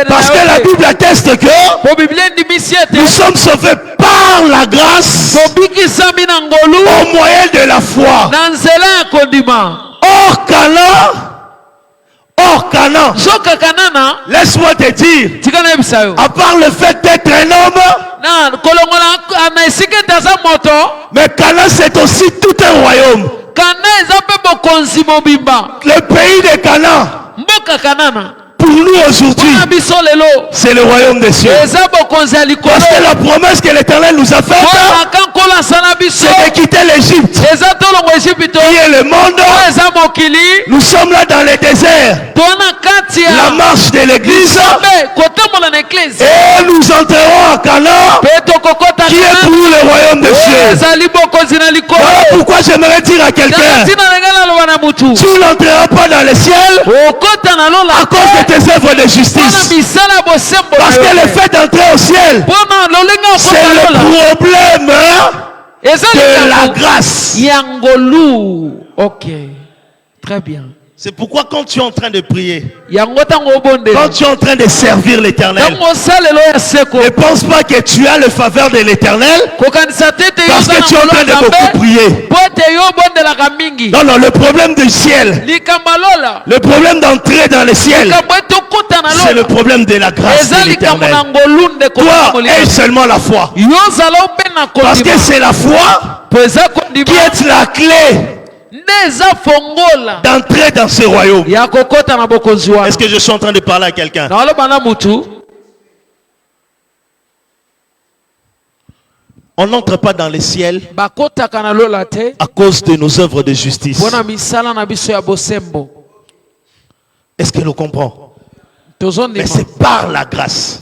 Parce que la Bible atteste que nous sommes sauvés par la grâce au moyen de la foi. Or Canaan, laisse-moi te dire, à part le fait d'être un homme, mais Canaan c'est aussi tout un royaume. Le pays de Canaan, pour nous aujourd'hui, c'est le royaume des cieux. Parce que la promesse que l'Éternel nous a faite, c'est de quitter l'Égypte, qui est le monde. Nous sommes là dans le désert, la marche de l'église, et nous entrerons à Canaan, qui est pour nous le royaume des cieux. Voilà pourquoi j'aimerais dire à quelqu'un, tu n'entreras pas dans le ciel à cause de tes œuvres de justice. Parce que le fait d'entrer au ciel, c'est le problème de la grâce. Ok, très bien. C'est pourquoi quand tu es en train de prier, quand tu es en train de servir l'Éternel, ne pense pas que tu as le faveur de l'Éternel parce que tu es en train de beaucoup prier. Non, non, le problème du ciel, le problème d'entrer dans le ciel, c'est le problème de la grâce de l'Éternel. Toi et seulement la foi. Parce que c'est la foi qui est la clé d'entrer dans ce royaume. Est-ce que je suis en train de parler à quelqu'un? On n'entre pas dans le ciel à cause de nos œuvres de justice. Est-ce que nous comprenons? Mais c'est par la grâce.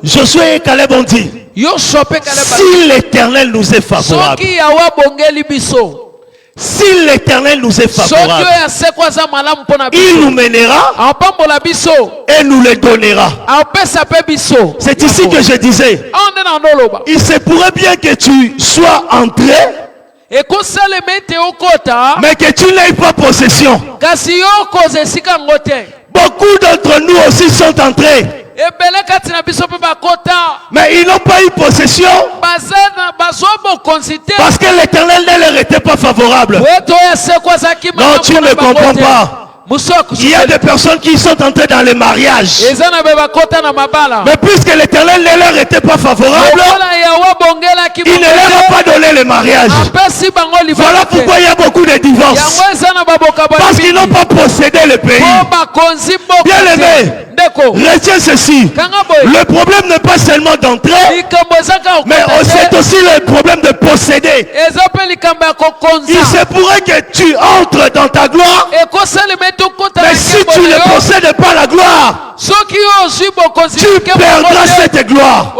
Josué et Caleb ont dit, si l'Éternel nous est favorable, si l'Éternel nous est favorable, il nous mènera et nous le donnera. C'est ici que je disais, il se pourrait bien que tu sois entré, mais que tu n'aies pas possession. Beaucoup d'entre nous aussi sont entrés, mais ils n'ont pas eu possession parce que l'Éternel ne leur était pas favorable. Non, tu ne comprends pas. Il y a des personnes qui sont entrées dans le mariage, mais puisque l'Éternel ne leur était pas favorable, il ne leur a pas donné le mariage. Voilà pourquoi il y a beaucoup de divorces, parce qu'ils n'ont pas possédé le pays. Bien aimé, retiens ceci, le problème n'est pas seulement d'entrer, mais c'est aussi le problème de posséder. Il se pourrait que tu entres dans ta gloire, mais si tu ne possèdes pas la gloire, tu perdras cette gloire.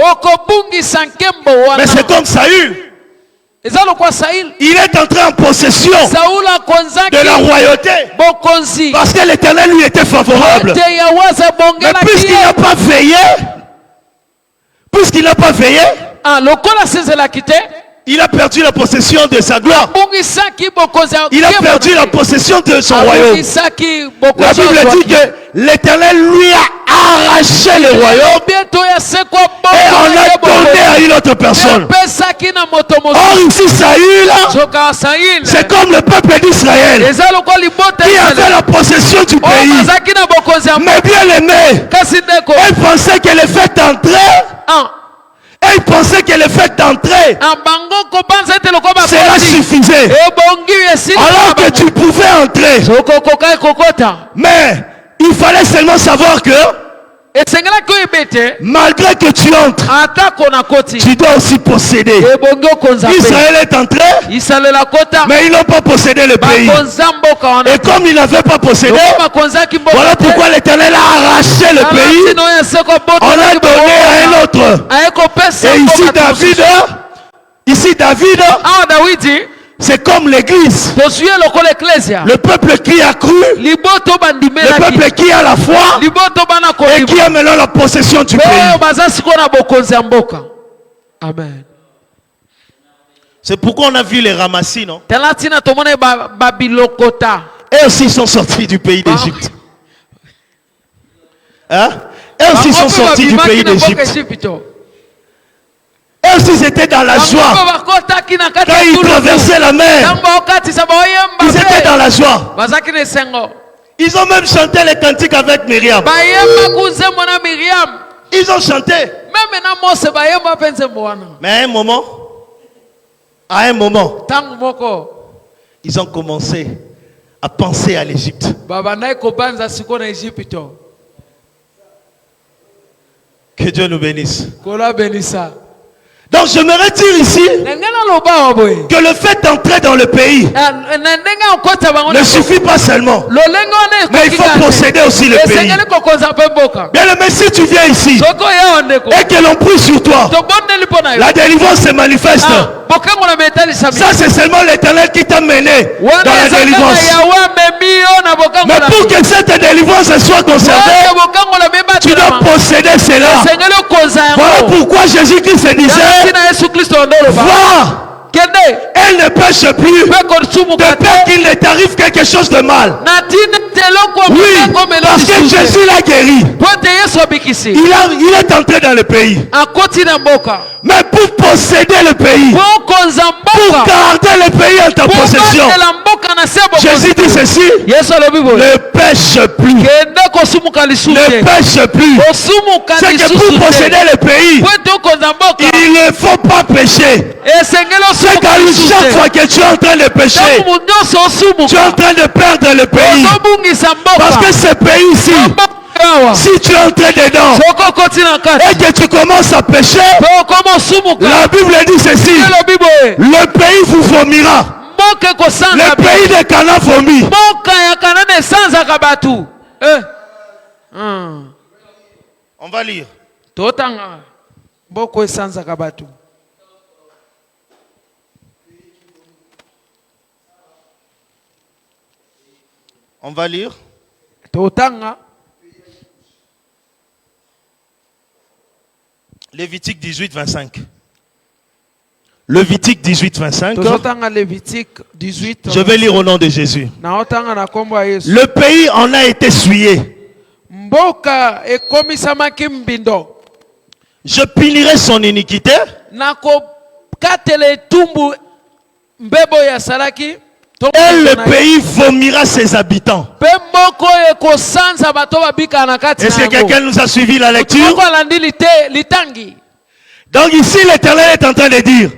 Mais c'est comme Saül. Il est entré en possession de la royauté parce que l'Éternel lui était favorable. Mais puisqu'il n'a pas veillé, il a perdu la possession de sa gloire. Il a perdu la possession de son royaume. La Bible dit que l'Éternel lui a arraché le royaume et en a donné à une autre personne. Or ici Saül, c'est comme le peuple d'Israël qui avait la possession du pays. Mais bien aimé, elle pensait que le fait d'entrer, elle pensait que le fait d'entrer, cela suffisait. Alors que tu pouvais entrer. Mais il fallait seulement savoir que malgré que tu entres, tu dois aussi posséder. Israël est entré, mais ils n'ont pas possédé le pays. Et comme ils n'avaient pas possédé, voilà pourquoi l'Éternel a arraché le pays. On a donné à un autre. Et ici David, c'est comme l'église. Le peuple qui a cru, le peuple qui a la foi et qui a maintenant la possession du pays. Amen. C'est pourquoi on a vu les ramassis, non? Eux aussi sont sortis du pays d'Égypte. Hein? Eux aussi sont sortis du pays d'Égypte. Eux aussi étaient dans la joie. Quand ils traversaient la mer, ils étaient dans la joie. Ils ont même chanté les cantiques avec Myriam. Ils ont chanté. Mais à un moment, ils ont commencé à penser à l'Égypte. Que Dieu nous bénisse. Donc je me retire ici que le fait d'entrer dans le pays ne suffit pas seulement, mais il faut posséder aussi le pays. Bien aimé, si tu viens ici et que l'on prie sur toi, la délivrance se manifeste. Ça c'est seulement l'Éternel qui t'a mené dans la délivrance. Mais pour que cette délivrance soit conservée, tu dois posséder cela. Voilà pourquoi Jésus-Christ se disait: va, elle ne pêche plus de peur qu'il ne t'arrive quelque chose de mal. Oui, parce que Jésus l'a guéri. Il est entré dans le pays. Mais pour posséder le pays, pour garder le pays en ta possession, Jésus dit ceci: ne pêche plus. Ne pêche plus. C'est que pour posséder le pays, il ne faut pas pécher. C'est qu'à chaque fois que tu es en train de pécher, tu es en train de perdre le pays. Parce que ce pays-ci, si tu entres dedans et que tu commences à pécher, la Bible dit ceci: le pays vous vomira. Le pays de Canaan vomit. On va lire. On va lire. Lévitique 18, 25. Lévitique 18, 25. Je vais lire au nom de Jésus. Le pays en a été souillé. Je punirai son iniquité. Et le pays vomira ses habitants. Est-ce que quelqu'un nous a suivi la lecture? Donc ici l'Éternel est en train de dire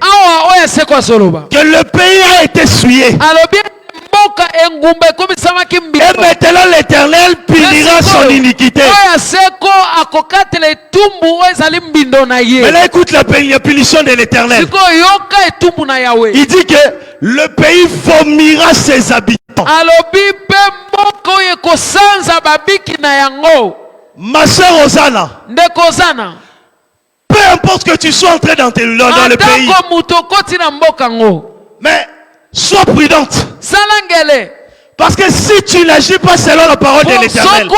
que le pays a été souillé. Et maintenant l'Éternel punira son iniquité. Maintenant écoute la punition de l'Éternel. Il dit que le pays vomira ses habitants. Ma soeur Osana, peu importe que tu sois entré dans le pays, mais sois prudente. Parce que si tu n'agis pas selon la parole de l'Éternel,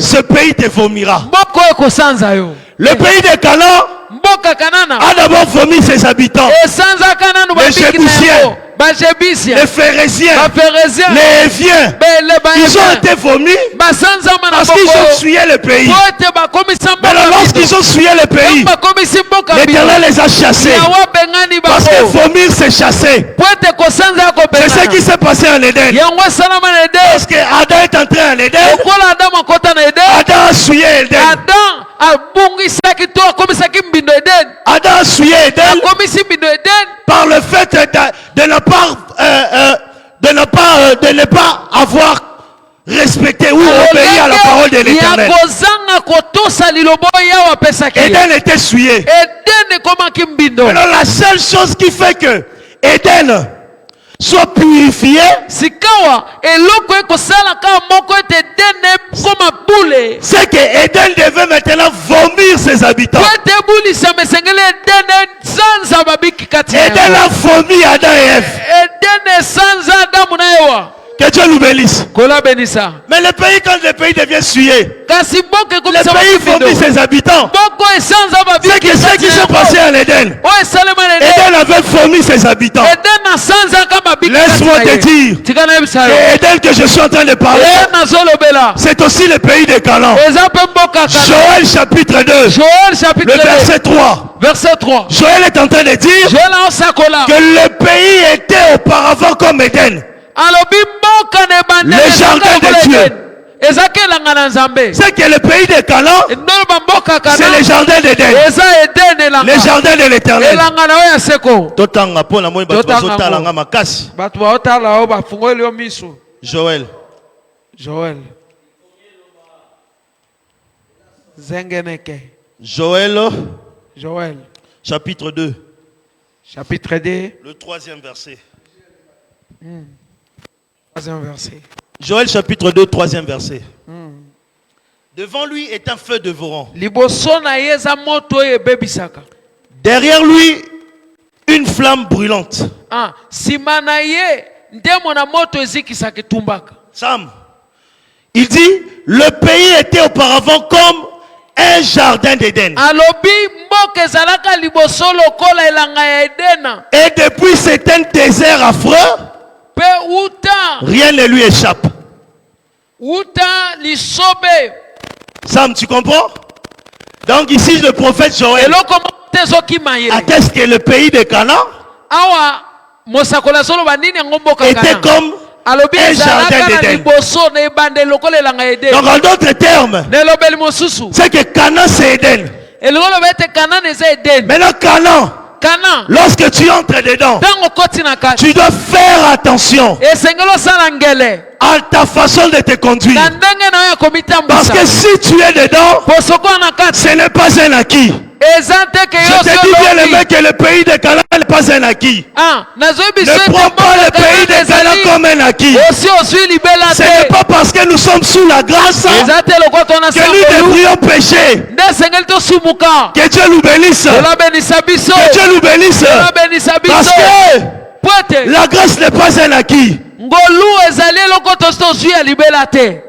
ce pays te vomira. Le pays de Canaan a d'abord vomi ses habitants. Les Jébusiens, les Phérésiens, les Héviens, ils ont été vomis parce qu'ils ont souillé le pays. Mais lorsqu'ils ont souillé le pays, l'Éternel les a chassés. Parce que vomir, c'est chasser. C'est ce qui s'est passé en Éden. Parce que Adam est entré en Éden, Adam a souillé Éden. Adam a souillé Éden par le fait de ne pas avoir respecté ou obéi à la parole de l'Éternel. Éden était souillé. Alors la seule chose qui fait que Éden soit purifié, c'est que Éden devait maintenant vomir ses habitants. Éden a vomi Adam et Ève. Que Dieu nous bénisse. Kola benisa. Mais le pays, quand le pays devient sué, Kasi boke le pays vomit ses habitants. Boko esanza ba C'est que ce qui s'est passé en Éden. O esalema Éden avait vomi ses habitants. Eden asanza kama biki. Laisse-moi te dire. Tikana ebisayo. Et Éden que je suis en train de parler, Eden azolobela. c'est aussi le pays de Canaan. Eza pe mboka kana. Joël chapitre 2, Joël chapitre le 2. verset 3. Verset 3. Joël est en train de dire Joël asakola. que le pays était auparavant comme Éden. Alobi mboka ne bande. Le jardin de Dieu. Ezakela ngana nzambe. C'est que le pays de Canaan, Ndolo mboka kana. c'est le jardin d'Éden. Eza Eden elanga. Le jardin de l'Éternel. Elanga na oya seko. Totanga pona moi bazotalanga makasi. Batu baotala o bafungoli o miso. Joël. Joël. Zengeneke. Joël. Joël. Chapitre 2. Chapitre 2. Le 3e verset. 3e verset. Joël chapitre 2, 3e verset. Devant lui est un feu dévorant. Liboso na yeza moto ebebisaka. Derrière lui, une flamme brûlante. Ah, sima na ye ndemo na moto ezikisaka tumbaka. Sam, il dit, le pays était auparavant comme un jardin d'Éden. Alobi mboka ezalaka liboso lokola elanga ya Edena. Et depuis c'est un désert affreux, Pe uta, rien ne lui échappe. uta lisobe. Sam, tu comprends? Donc ici le prophète Joël Eloko motezoki mayele. atteste que le pays de Canaan Awa mosakola solo bandini yango mboka était kana. comme Alobi un ezalaka jardin na d'Éden. liboso na ebande lokola elanga ya Edena. Donc en d'autres termes, Nelobeli mosusu. c'est que Canaan c'est Éden. Eloko bete Kana eza Eden. Maintenant Canaan, Kana. lorsque tu entres dedans, Tango koti na kati. tu dois faire attention Esengelo sala ngele. à ta façon de te conduire. Na ndenge na yo Parce komitambusa. que si tu es dedans, Posoko na kati. ce n'est pas un acquis. Ezante ke Je yo te dis bien le mec que le pays de Canaan n'est pas un acquis. Ah, nazobi Ne prends pas le pays de Canaan comme un acquis. Aussi osui libela Ce n'est te. pas parce que nous sommes sous la grâce Ezate lokoto na que nous sangolu. devrions pécher. Nde sengeli to sumuka. Que Dieu nous bénisse. Ola benisa biso. Que Dieu nous bénisse. Ola benisa Parce biso. que Pote. la grâce n'est pas un acquis. Ngolu ezali lokoto sto osui ya libela te.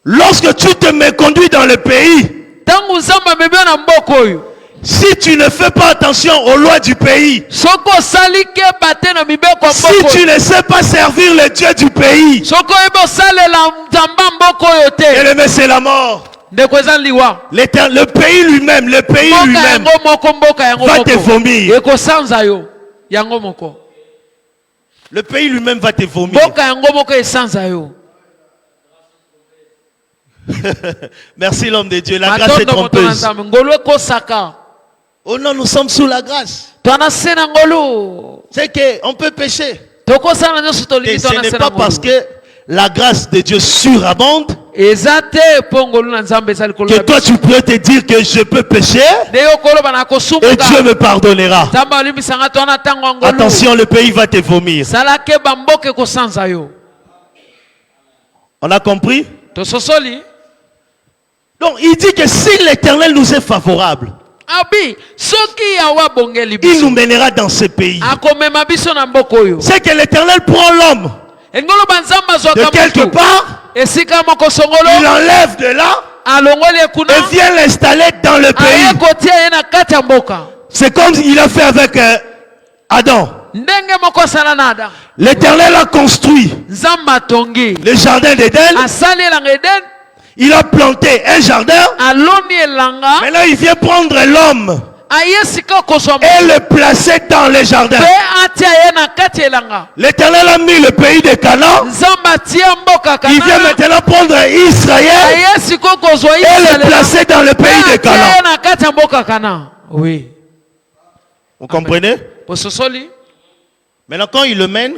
Lorsque tu te méconduis dans le pays, Tangu nzamba mebio na mboko oyo. si tu ne fais pas attention aux lois du pays, Soko osali ke bate na mibeko ya si mboko tu oyo. ne sais pas servir le Dieu du pays, Soko ebe osalela nzamba mboko oyo te. bien-aimé, c'est la mort. Ndeko eza liwa. Le pays lui-même, le pays Mboka lui-même yango moko mboka yango va moko. te vomir. Ekosanza yo. Yango moko. Le pays lui-même va te vomir. Mboka yango moko esanza yo. Merci l'homme de Dieu. La grâce est Matondo moto na trompeuse. nzambe. Ngolu ekosaka. Oh non, nous sommes sous la grâce. Twana se na ngolu. C'est qu'on peut pécher. Tokosala nyonso Et tolingi ce twana n'est se pas na parce ngolu. que la grâce de Dieu surabonde Eza te po ngolu na nzambe ezali que koloba. toi tu peux te dire que je peux pécher De yo koloba na et kosumuka. Dieu me pardonnera. Nzambe alimbisanga twana tango ngolu. Attention, le pays va te vomir. Sala ke bamboka ekosanza yo. On a compris? Tososoli. Donc il dit que si l'Éternel nous est favorable, Abi, soki yawa bongeli il biso. nous mènera dans ce pays. Akomema biso na mboko oyo. C'est que l'Éternel prend l'homme Engolo banzamba de zwaka quelque mutu. part, Esika moko songolo. il l'enlève de là Alongoli ekuna. et vient l'installer dans le Aye pays. kotia ye na kati ya mboka. C'est comme il a fait avec Adam. Ndenge moko asala na Adam. L'Éternel a construit Nzambe atongi. le jardin d'Éden. Asali elanga Eden. Il a planté un jardin. Aloni elanga. Maintenant, il vient prendre l'homme Aye sika kozwa et le placer dans le jardin. pe atia ye na kati ya elanga. L'Éternel a mis le pays de Canaan. Nzambe atia mboka Il vient Kana. maintenant prendre Israël Aye sika kozwa et le Israel. placer dans le pays de Atia ye Canaan. na kati ya mboka Kana. Oui. Vous comprenez? Pososoli. Maintenant, quand il le mène,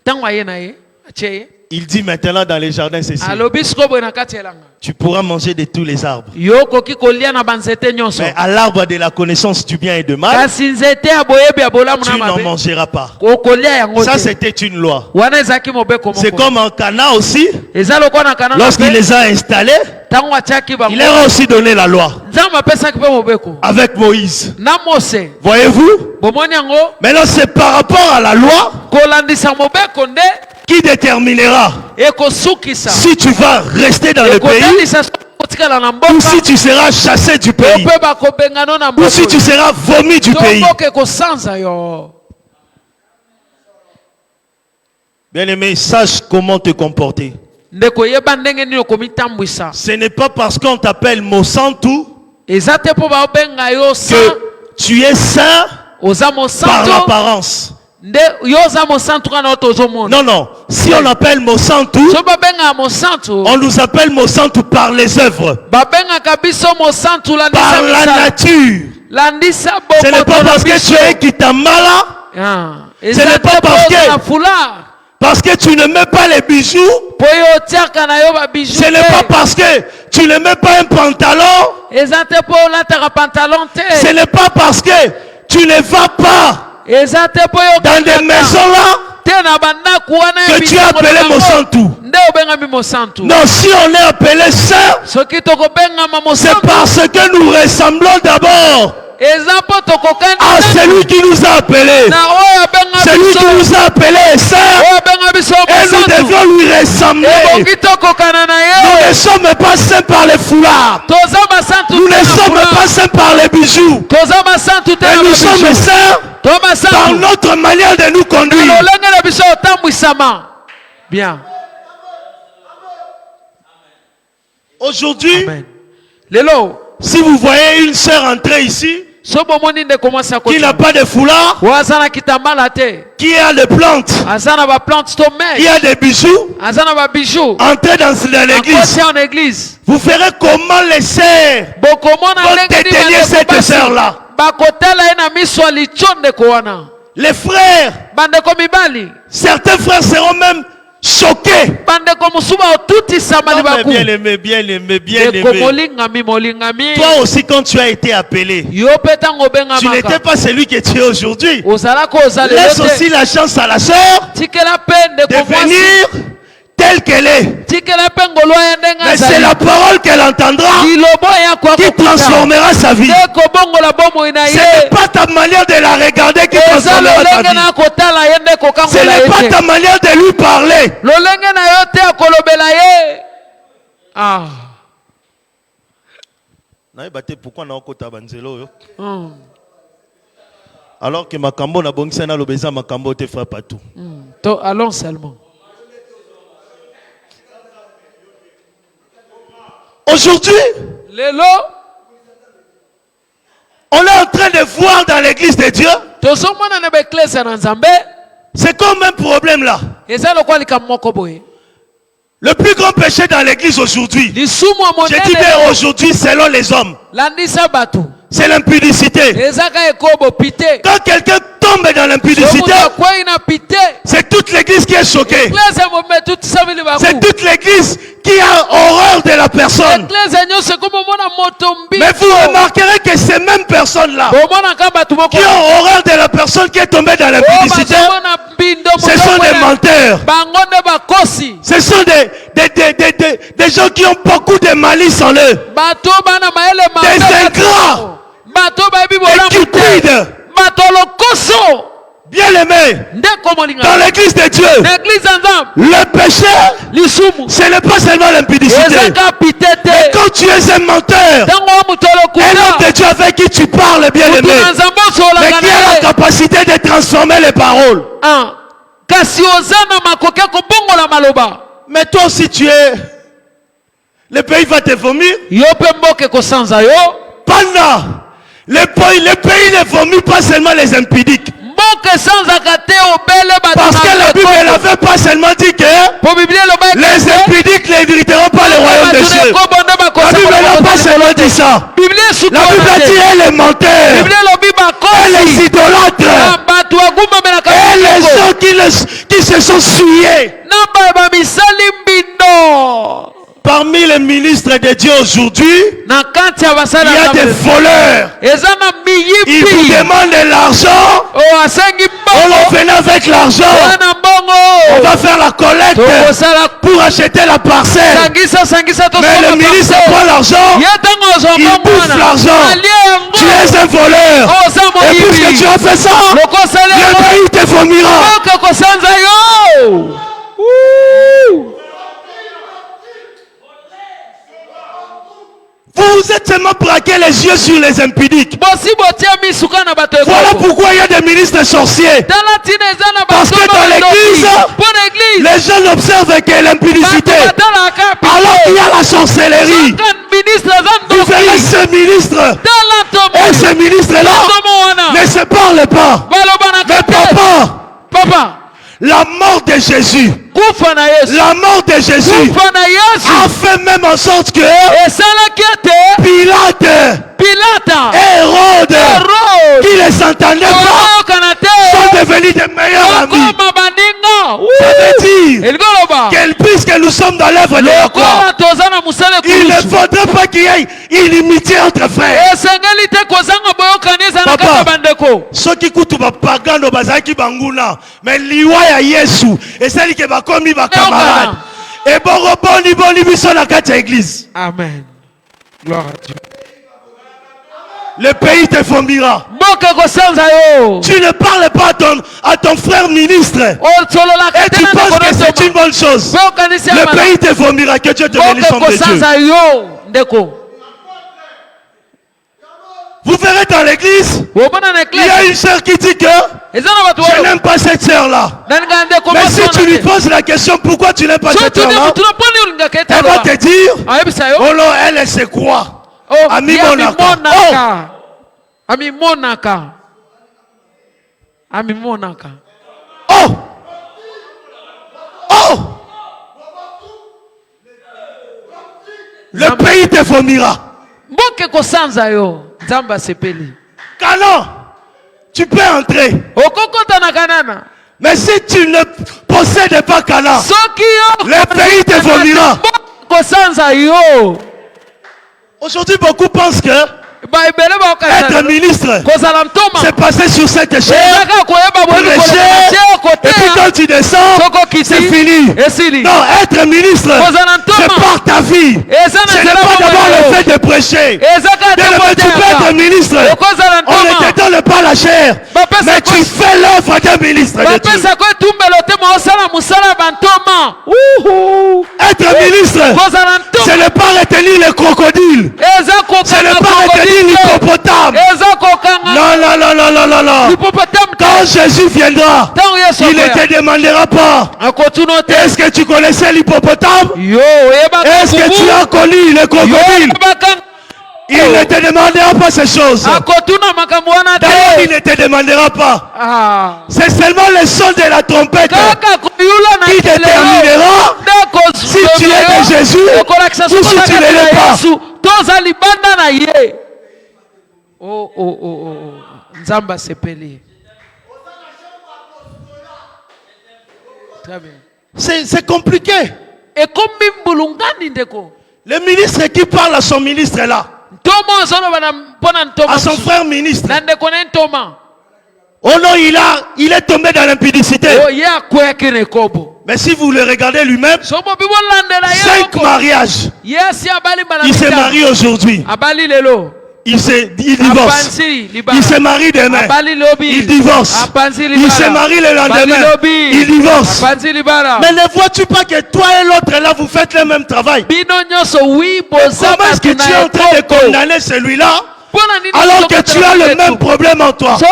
Tango aye na ye. Atie ye. il dit maintenant dans les jardins, ceci. Alobi siko boye na kati ya elanga. Tu pourras manger de tous les arbres. Yo koki kolia na banzete nyonso. Mais à l'arbre de la connaissance du bien et du mal, Kasi nzete ya boyebi ya bolamu tu na n'en mabe. mangeras pas. Kolia yango Ça, te. c'était une loi. Wana ezaki mobeko moko. C'est comme en Cana aussi, Eza lokwa na Kana. lorsqu'il les a installés, Tango atiaki bango. il leur a aussi donné la loi Nzambe apesaki pe mobeko. avec Moïse. Na Mose. Voyez-vous? Bomoni yango Maintenant, c'est par rapport à la loi kolandisa mobeko nde qui déterminera si tu vas rester dans le pays ou si tu seras chassé du pays ou si tu seras vomi du pays. Bien-aimé, sache comment te comporter. Ce n'est pas parce qu'on t'appelle Monsanto que tu es saint par l'apparence. Non, non. Si on appelle Monsanto, on nous appelle Monsanto par les œuvres, par la nature. Ce n'est pas parce que tu es Kitamala. Ce n'est pas parce que tu ne mets pas les bijoux. Ce n'est pas parce que tu ne mets pas un pantalon. Ce n'est pas parce que tu ne vas pas dans des maisons là que tu es appelé Monsanto. Non, si on est appelé saint, c'est parce que nous ressemblons d'abord à celui qui nous a appelés. Celui qui nous a appelés saint, et nous devons lui ressembler. Nous ne sommes pas saints par les foulards. Nous ne sommes pas saints par les bijoux. Et nous sommes saints par notre manière de nous conduire. Bien. Aujourd'hui, si vous voyez une sœur entrer ici, qui n'a pas de foulard, qui a des plantes, qui a des bijoux, entrer dans l'église, vous ferez comment les sœurs vont détenir cette sœur-là? Les frères, certains frères seront même choqués. Bien aimé. Toi aussi, quand tu as été appelé, tu n'étais pas celui que tu es aujourd'hui. Laisse aussi la chance à la sœur de venir telle qu'elle est. Mais c'est la parole qu'elle entendra qui transformera sa vie. Ce n'est pas ta manière de la regarder qui transformera ta vie. Ce n'est pas ta manière de lui parler. Pourquoi alors que Makambo n'a pas na lobeza Makambo te frappe à tout. Allons seulement. Aujourd'hui, on est en train de voir dans l'église de Dieu. C'est comme un problème là. Le plus grand péché dans l'église aujourd'hui, je dis bien aujourd'hui selon les hommes, c'est l'impudicité. Quand quelqu'un tombe dans l'impudicité, c'est toute l'église qui est choquée. C'est toute l'église qui a horreur de la personne. Mais vous remarquerez que ces mêmes personnes-là qui ont horreur de la personne qui est tombée dans l'impudicité, ce sont des menteurs. Ce sont des gens qui ont beaucoup de malice en eux. Des ingrats. Des cupides. Bien aimé, dans l'église de Dieu, le péché, ce n'est pas seulement l'impudicité. Mais quand tu es un menteur, un homme de Dieu avec qui tu parles, bien aimé, mais qui a la capacité de transformer les paroles. Mais toi aussi tu es, le pays va te vomir. Pendant le pays ne vomit pas seulement les impudiques. Parce que la Bible n'avait pas seulement dit que les impudiques n'hériteront pas le royaume des cieux. La Bible n'a pas seulement dit ça. La Bible a dit et les menteurs, et les idolâtres, et les gens qui se sont souillés. Parmi les ministres de Dieu aujourd'hui, il y a des voleurs. Ils vous demandent de l'argent. On leur venait avec l'argent. On va faire la collecte pour acheter la parcelle. Mais le ministre prend l'argent. Il bouffe l'argent. Tu es un voleur. Et puisque tu as fait ça, le pays te vomira. seulement braquer les yeux sur les impudiques. Voilà pourquoi il y a des ministres sorciers. Parce que dans l'église, les gens n'observent que l'impudicité. Alors qu'il y a la sorcellerie. Vous verrez ce ministre et ce ministre-là ne se parlent pas. Mais papa, la mort de Jésus, la mort de Jésus a fait même en sorte que Pilate et Hérode, qui les entendaient pas, sont devenus des meilleurs amis. Ça veut dire que puisque nous sommes dans l'œuvre de la croix, il ne faudrait pas qu'il y ait inimitié entre frères. Papa, ceux qui écoutent Pagano Bazaki Banguna, mais liwa ya Yesu, et celle qui va commis ma camarade, et boni biso na kati église. Amen. Gloire à Dieu. Le pays te vomira. Tu ne parles pas à ton frère ministre. Et tu penses que c'est une bonne chose. Le pays te vomira. Que Dieu te bénisse en Dieu. Vous verrez dans l'église, il y a une sœur qui dit que je n'aime pas cette sœur-là. Mais si tu lui poses la question pourquoi tu n'aimes pas cette sœur-là, elle va te dire, oh non, elle se croit. Ami Monaka. Oh! Le pays te vomira. Canon, tu peux entrer. Mais si tu ne possèdes pas Canon, le pays te vomira. Aujourd'hui, beaucoup pensent que être ministre, c'est passer sur cette chaise, et puis quand tu descends, c'est fini. Non, être ministre, c'est par ta vie. Ce n'est pas d'abord le fait de prêcher. Tu peux être ministre, on ne te donne pas la chair, mais tu fais l'œuvre d'un ministre de Dieu. Être ministre, ce n'est pas retenir les crocodiles, ce n'est pas retenir l'hippopotame. Non. Quand Jésus viendra, il ne te demandera pas est-ce que tu connaissais l'hippopotame? Est-ce que tu as connu le crocodile? Il ne te demandera pas ces choses. D'ailleurs, il ne te demandera pas. C'est seulement le son de la trompette qui déterminera si tu es de Jésus ou si tu ne l'es pas. Nzamba sepeli. Très bien. C'est compliqué. Et comme le ministre qui parle à son ministre est là. À son frère ministre. Oh non, il est tombé dans l'impudicité. Mais si vous le regardez lui-même, 5 mariages. Il se marie aujourd'hui. Il divorce. Il se marie demain. Il divorce. Il se marie le lendemain. Il divorce. Mais ne vois-tu pas que toi et l'autre là, vous faites le même travail? Comment est-ce que tu es en train de condamner celui-là alors que tu as le même problème en toi? Si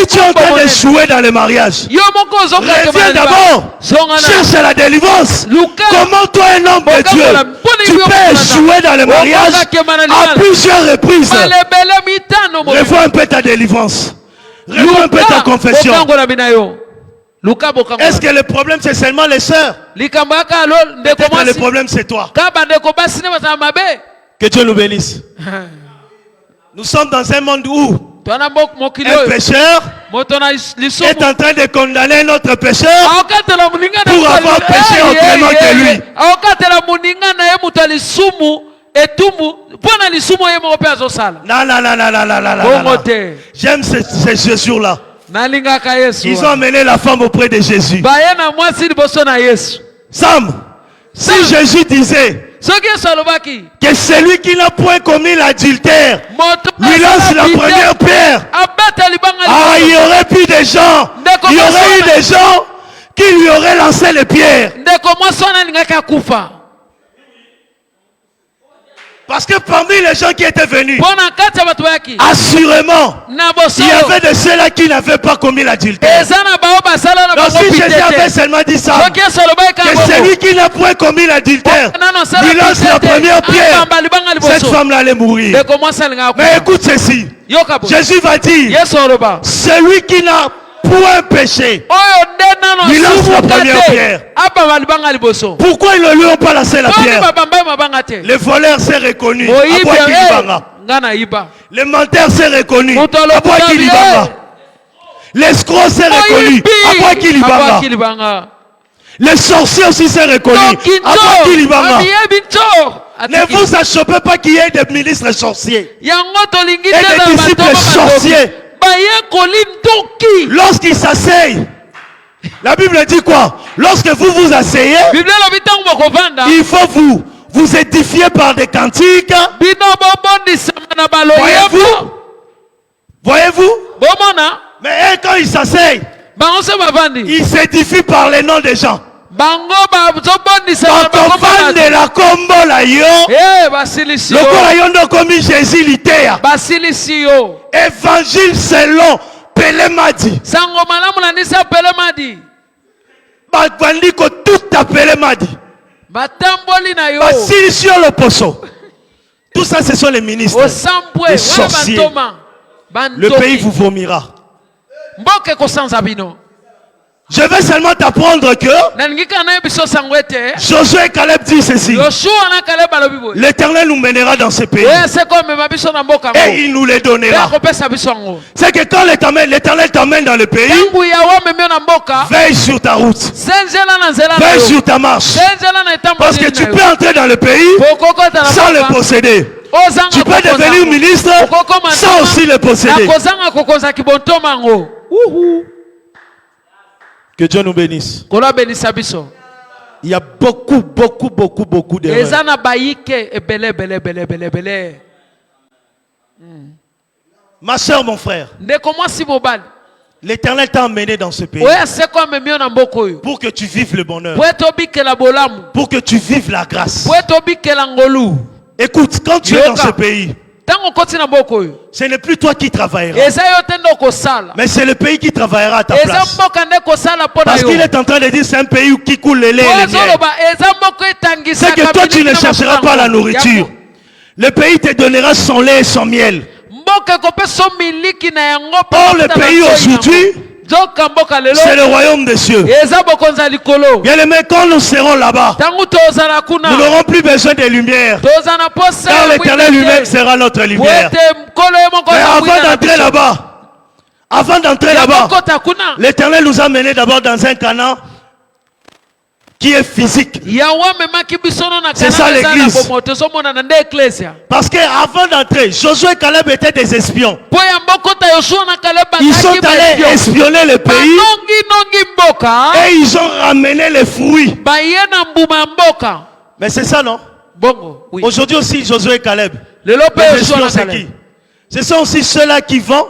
tu es en train de jouer dans le mariage, reviens d'abord, cherche la délivrance. Comment toi, un homme de Dieu, tu peux jouer dans le mariage à plusieurs reprises? Revois un peu ta délivrance. Revois un peu ta confession. Est-ce que le problème c'est seulement les sœurs? Peut-être le problème c'est toi. Que Dieu nous bénisse. Nous sommes dans un monde où un pécheur est en train de condamner un autre pécheur pour avoir péché autrement que lui. Non. J'aime ces jours-là. Ils ont amené la femme auprès de Jésus. Sam, si Jésus disait que celui qui n'a point commis l'adultère lui lance la première pierre, il y aurait plus de gens, il y aurait eu des gens qui lui auraient lancé les pierres. Parce que parmi les gens qui étaient venus, assurément, il y avait de ceux-là qui n'avaient pas commis l'adultère. Donc si Jésus avait seulement dit ça, que celui qui n'a point commis l'adultère, il lance la première pierre, cette femme-là allait mourir. Mais écoute ceci, Jésus va dire, celui qui n'a point péché, il lance la première pierre. Pourquoi ils ne lui ont pas lancé la pierre? Le voleur s'est reconnu. Le menteur s'est reconnu. L'escroc s'est reconnu. Le sorcier aussi s'est reconnu. Ne vous achoppez pas qu'il y ait des ministres sorciers et des disciples sorciers. Lorsqu'ils s'asseyent, la Bible dit quoi? Lorsque vous vous asseyez, il faut vous édifier par des cantiques. Voyez-vous? Mais quand ils s'asseyent, ils s'édifient par les noms des gens. Évangile selon Pelemadi. Tout appelé Madi. Sur le poisson. Tout ça, ce sont les ministres, les sorciers. Le pays vous vomira. Je vais seulement t'apprendre que Josué et Caleb disent ceci. L'Éternel nous mènera dans ce pays et il nous les donnera. C'est que quand l'Éternel t'amène dans le pays, veille sur ta route, veille sur ta marche, parce que tu peux entrer dans le pays sans le posséder. Tu peux devenir ministre sans aussi le posséder. Que Dieu nous bénisse. Il y a beaucoup d'erreurs. Ma soeur, mon frère, l'Éternel t'a emmené dans ce pays pour que tu vives le bonheur, pour que tu vives la grâce. Écoute, quand tu es dans ce pays, ce n'est plus toi qui travailleras, mais c'est le pays qui travaillera à ta place. Parce qu'il est en train de dire c'est un pays qui coule le lait et le miel. C'est que toi tu ne chercheras pas la nourriture. Le pays te donnera son lait et son miel. Or le pays aujourd'hui, c'est le royaume des cieux. Bien aimé, quand nous serons là-bas, nous n'aurons plus besoin de lumière, car l'Éternel lui-même sera notre lumière. Mais avant d'entrer là-bas, l'Éternel nous a menés d'abord dans un Canaan qui est physique. C'est ça l'église. Parce qu'avant d'entrer, Josué et Caleb étaient des espions. Ils sont allés espionner le pays et ils ont ramené les fruits. Mais c'est ça, non? Aujourd'hui aussi, Josué et Caleb, les espions, c'est qui? Ce sont aussi ceux-là qui vont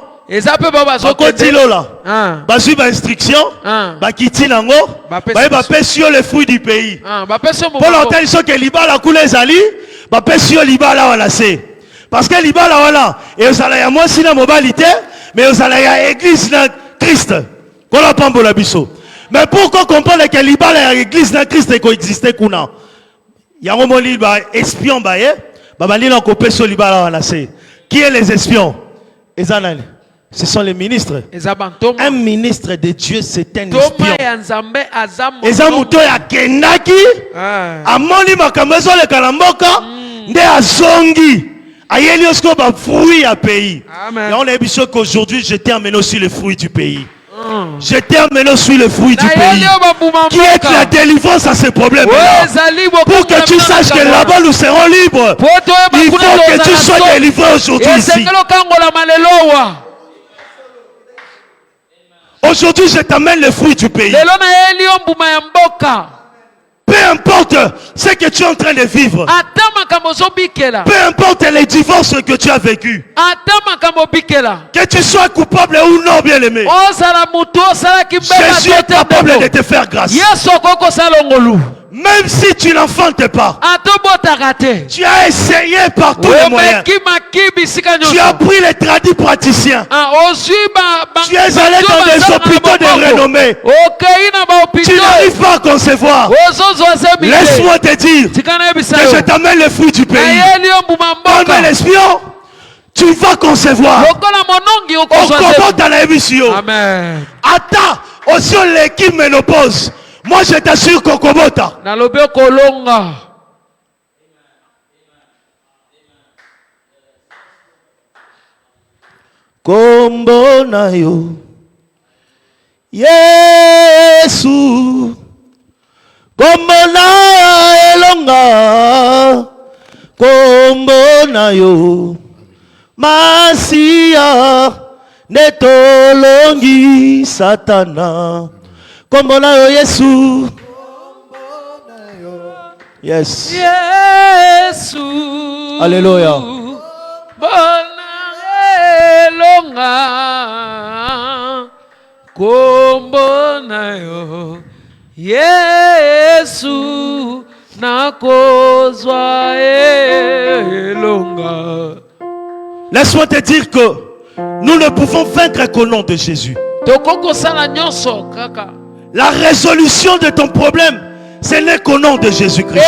instruction, les fruits du pays. Pour longtemps, ils sont que l'Ibala coule les ali, l'Ibala wala se. Parce que l'Ibala wala, et aux alaya moi si la mobilité, mais aux alaya église dans Christ. Mais pourquoi comprendre que l'Ibala église dans Christ et coexister kuna? Yango moli ba espion baye, babalina kopé sur l'Ibala wala se. Qui est les espions? Ce sont les ministres. Un ministre de Dieu, c'est un espion. Ezamuto ya kenaki, amoni makamezo le kalamboka, nde azongi, ayeli osko ba fruit à pays. Et on a vu qu'aujourd'hui, je t'ai amené aussi le fruit du pays. Je t'ai amené aussi le fruit du pays, qui est la délivrance à ces problèmes-là. Pour que tu saches que là-bas nous serons libres, il faut que tu sois délivré aujourd'hui ici. Aujourd'hui, je t'amène le fruit du pays. Peu importe ce que tu es en train de vivre. Peu importe les divorces que tu as vécu. Que tu sois coupable ou non, bien aimé. Jésus est capable de te faire grâce. Même si tu n'enfantes pas, tu as essayé par tous les moyens. Tu as pris les tradis praticiens. Tu es allé dans des hôpitaux de renommée. Tu n'arrives pas à concevoir. Laisse-moi te dire que je t'amène le fruit du pays. Comme l'espion, tu vas concevoir. Amen. Attends, aussi l'équipe ménopause. Moi je t'assure Kokobota. Kombo na yo Yesu, kombo na elonga, kombo na yo Masia, netolongi Satana. Kombo na yo Yesu. Yes. Yesu. Alléluia. Bona elonga, kombo na yo Yesu, nakozwa elonga. Laisse-moi te dire que nous ne pouvons vaincre qu'au nom de Jésus. La résolution de ton problème, ce n'est qu'au nom de Jésus-Christ.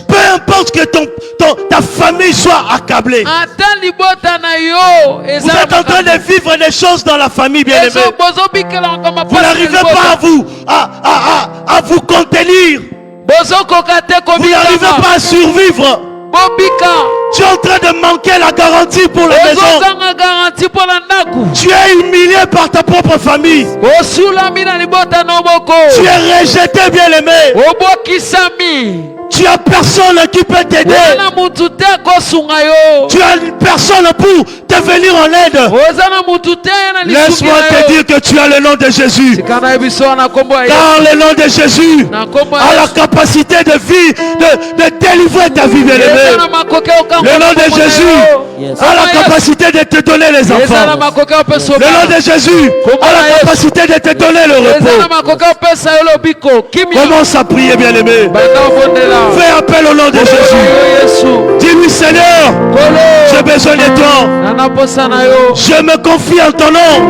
Peu importe que ta famille soit accablée. Vous êtes en train de vivre des choses dans la famille, bien-aimés. Vous n'arrivez pas à vous contenir. Vous n'arrivez pas à survivre. Tu es en train de manquer la garantie pour la maison. Tu es humilié par ta propre famille. Tu es rejeté, bien-aimé. Tu as personne qui peut t'aider. Tu as personne pour te venir en aide. Laisse-moi te dire que tu as le nom de Jésus. Car le nom de Jésus a la capacité de vie, de délivrer ta vie, bien-aimé. Le nom de Jésus a la capacité de te donner les enfants. Le nom de Jésus a la capacité de te donner le repos. Commence à prier, bien-aimé. Fais appel au nom de Jésus. Dis-lui, Seigneur, j'ai besoin de toi. Je me confie en ton nom,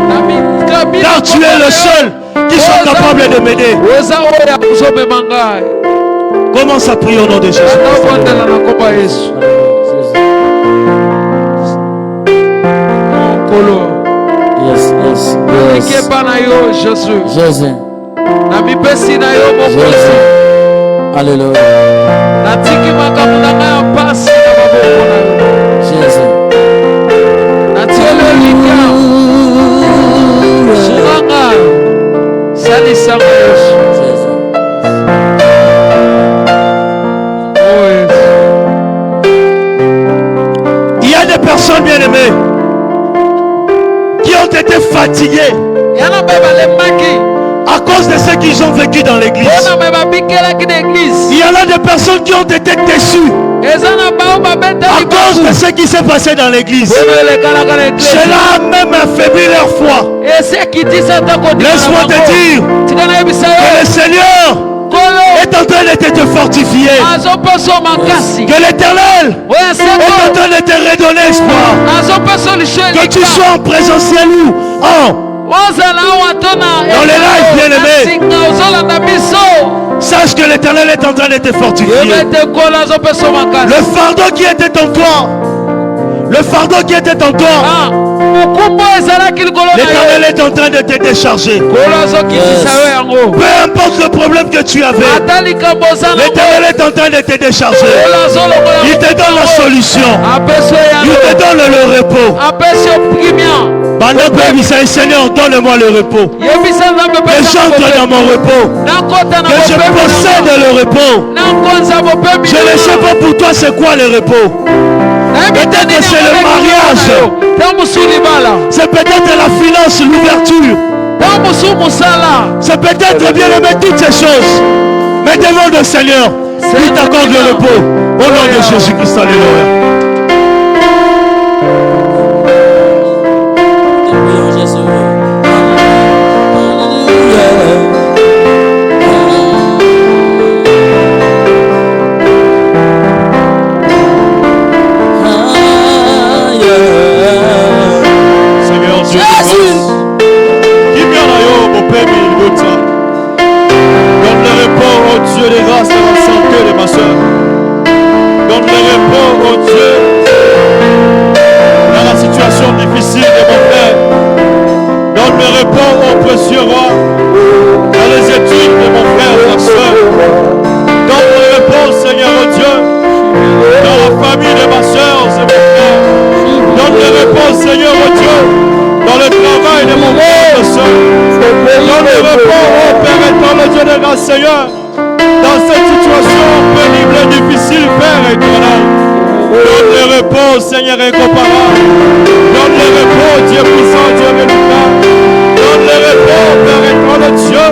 car tu es le seul qui soit capable de m'aider. Commence à prier au nom de Jésus. Jésus. Alléluia. Natiki makamudanga ya pasi na maboko na Jésus. Natiele lika. Shiranga. Sali sama Yesu. Jésus. Oh yes. Il y a des personnes bien-aimées qui ont été fatiguées Yana beba le maki. à cause de ce qu'ils ont vécu dans l'église. Il y en a des personnes qui ont été déçues à cause de ce qui s'est passé dans l'église. Cela a même affaibli leur foi. Laisse-moi te dire que le Seigneur est en train de te fortifier. Que l'Éternel est en train de te redonner espoir. Que tu sois en présentiel ou dans les lives, bien-aimés, sache que l'Éternel est en train de te fortifier. Le fardeau qui était en toi, l'Éternel est en train de te décharger. Peu importe le problème que tu avais, l'Éternel est en train de te décharger. Il te donne la solution. Il te donne le repos. Seigneur, donne-moi le repos. Que j'entre dans mon repos. Que je possède le repos. Je ne sais pas pour toi c'est quoi le repos. Peut-être que c'est le mariage. C'est peut-être la finance, l'ouverture. C'est peut-être bien aimé toutes ces choses. Mais devant le Seigneur, il t'accorde le repos. Au nom de Jésus-Christ, alléluia. toi, Seigneur, dans cette situation pénible et difficile, Père éternel. Donne le repos, Seigneur incomparable. Donne le repos, Dieu puissant, Dieu véritable. Donne le repos, Père éternel, Dieu.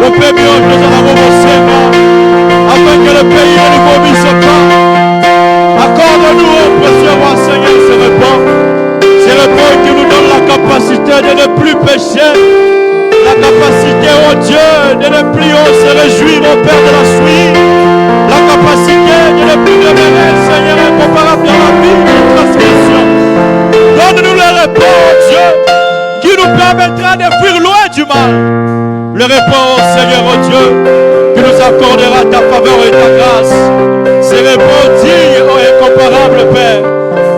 Au Père bien, nous allons au Seigneur, afin que le pays ne nous vomisse pas. Accorde-nous, au précieux roi, Seigneur, ce repos. Ce repos qui nous donne la capacité de ne plus pécher. La capacité, oh Dieu, de ne plus se réjouir, mon Père, de la suite. La capacité de ne plus demeurer, Seigneur, incomparable dans la vie de transgression. Donne-nous le repos, oh Dieu, qui nous permettra de fuir loin du mal. Le repos, oh Seigneur, oh Dieu, qui nous accordera ta faveur et ta grâce. Ce repos digne, oh incomparable, Père,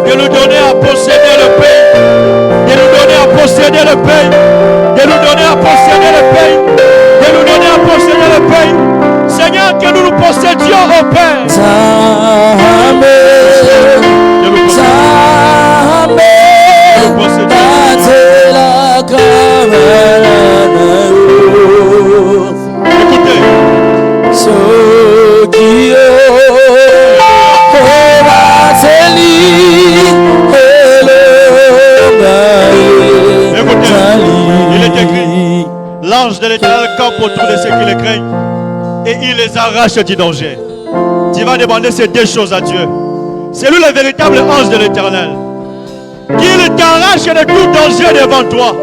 de nous donner à posséder le pays, de nous donner à posséder le pays, de nous donner à posséder le pays, de nous donner à posséder le pays. Seigneur, que nous nous possédions, oh Père. Écoutez. Il est écrit, l'ange de l'Éternel campe autour de ceux qui le craignent et il les arrache du danger. Tu vas demander ces deux choses à Dieu. C'est lui le véritable ange de l'Éternel. Qu'il t'arrache de tout danger devant toi.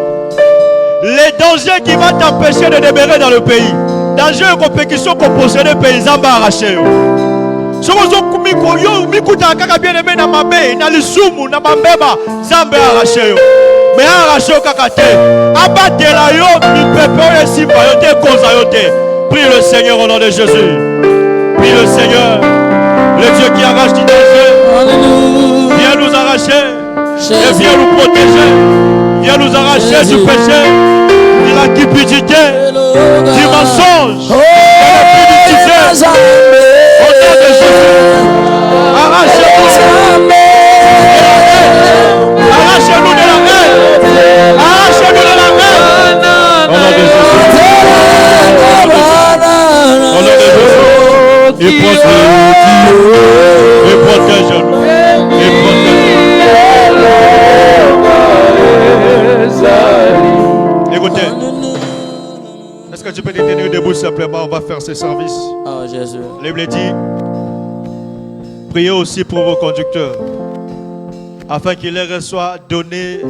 Les dangers qui vont t'empêcher de demeurer dans le pays. Danger et compétition qu'on possède le pays, ça va arracher. Si vous avez bien aimé dans ma main, dans le zoom, dans ma bébé, ça va arracher. Mais arracher au kakate. Abattez la yo, mi pepe si bayote, kozayote. Prie le Seigneur au nom de Jésus. Prie le Seigneur, le Dieu qui arrache du danger. Viens nous arracher. Et viens nous protéger. Viens nous arracher du péché, de la cupidité, du mensonge, de la publicité. Au nom de Jésus. Arrachez-nous. Arrachez-nous de la haine. Arrachez-nous de la haine. Au nom de Jésus. Au nom de Jésus. Et protège-nous. Et protège-nous. Écoutez. Est-ce que tu peux te tenir debout simplement? On va faire ce service. Oh Jésus. La Bible dit, priez aussi pour vos conducteurs, afin qu'il leur soit donné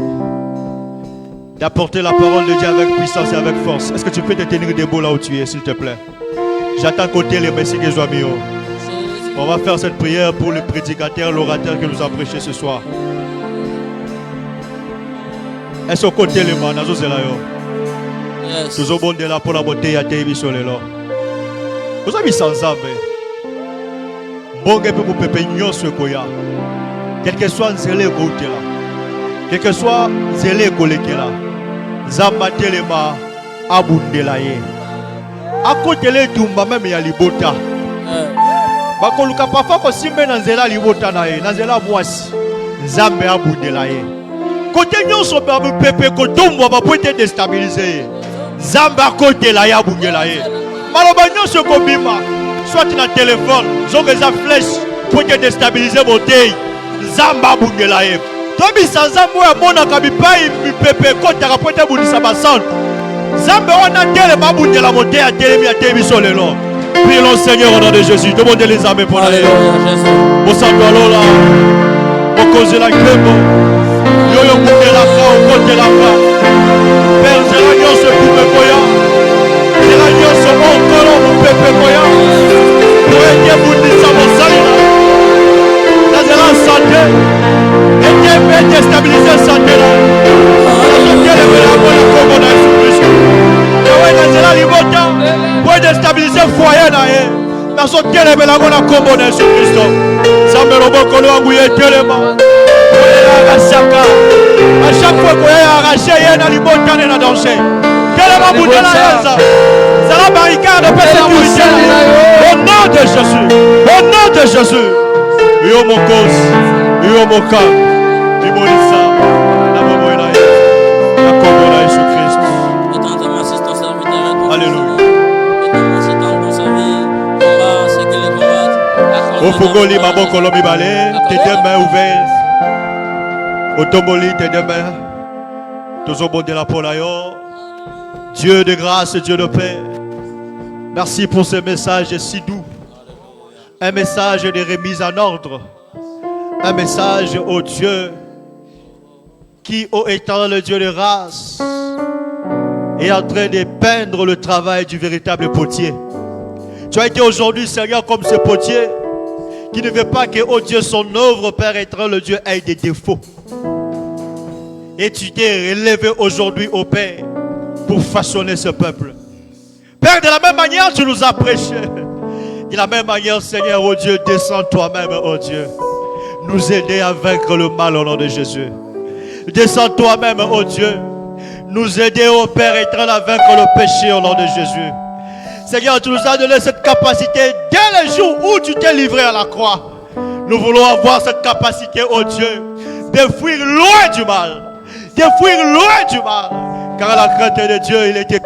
d'apporter la parole de Dieu avec puissance et avec force. Est-ce que tu peux te tenir debout là où tu es, s'il te plaît? J'attends côté les messieurs que Joamio. On va faire cette prière pour le prédicateur, l'orateur qui nous a prêché ce soir. Est-ce que côté les mains, nous sommes là? Nous sommes là pour la beauté à Tébi sur les lots. Vous avez sans âme. Bon, que vous pouvez payer ce qu'il y a. Quel que soit zélé côté là. Quel que soit zélé côté là. Zamate les mains abondé là. À côté les dumba même il y a libota. Bakoluka parfois ko simbe na nzela libota na ye, na nzela mwasi. Nzambe abondé là. Côté nyonso ba pepe ko dumba ba peut être déstabiliser. Zamba côté là ya bungela ye. Maloba nyonso ko bima, soit na téléphone, zongeza flèche pour te déstabiliser botei. Zamba bungela ye. Tobi sanzambo ya mona kabipai mi pepe côté ka peut être bundisa basante. Zamba wana tele ba bungela botei a télé a télé solelo. Prie le Seigneur au nom de Jésus. Demandez les âmes pour aller. Au santo alola. Au cause la grève. Yo yo côté la fa, au côté la fa. Père Zélanio se coupe koya. Zélanio se onkolo mu pepe koya. Pour aider Boudissa Mosaïna. Dans la santé. Et qui peut déstabiliser la santé là. La santé est la bonne comme on a Jésus-Christ. Pour déstabiliser le foyer là. Dans son télé, mais la bonne comme on a Jésus-Christ. Ça me robocolo à bouiller tellement. À chaque fois qu'on est arraché, il y a un libota dans le danger. Quel est ma bouteille là? C'est la barricade de sécurité. Au nom de Jésus. Au nom de Jésus. Yo mon cause. Yo mon cas. Limonissa. La maman est là. La combo là, Jésus-Christ. Alléluia. Ofugoli Mabo Kolomi Balé, tes deux mains ouvertes. Otomoli, tes deux mains. Tous au bon de la polayo. Dieu de grâce, Dieu de paix. Merci pour ce message si doux. Un message de remise en ordre. Un message au Dieu qui, ô étant le Dieu de race, est en train de peindre le travail du véritable potier. Tu as été aujourd'hui, Seigneur, comme ce potier qui ne veut pas que, ô Dieu, son œuvre, Père éternel, le Dieu, ait des défauts. Et tu t'es relevé aujourd'hui, ô Père, pour façonner ce peuple. Père, de la même manière, tu nous as prêché. De la même manière, Seigneur, ô Dieu, descends toi-même, ô Dieu. Nous aider à vaincre le mal au nom de Jésus. Descends toi-même, ô Dieu. Nous aider, ô Père éternel, à vaincre le péché au nom de Jésus. Seigneur, tu nous as donné cette capacité dès le jour où tu t'es livré à la croix. Nous voulons avoir cette capacité, ô Dieu, de fuir loin du mal. De fuir loin du mal. Car à la crainte de Dieu, il était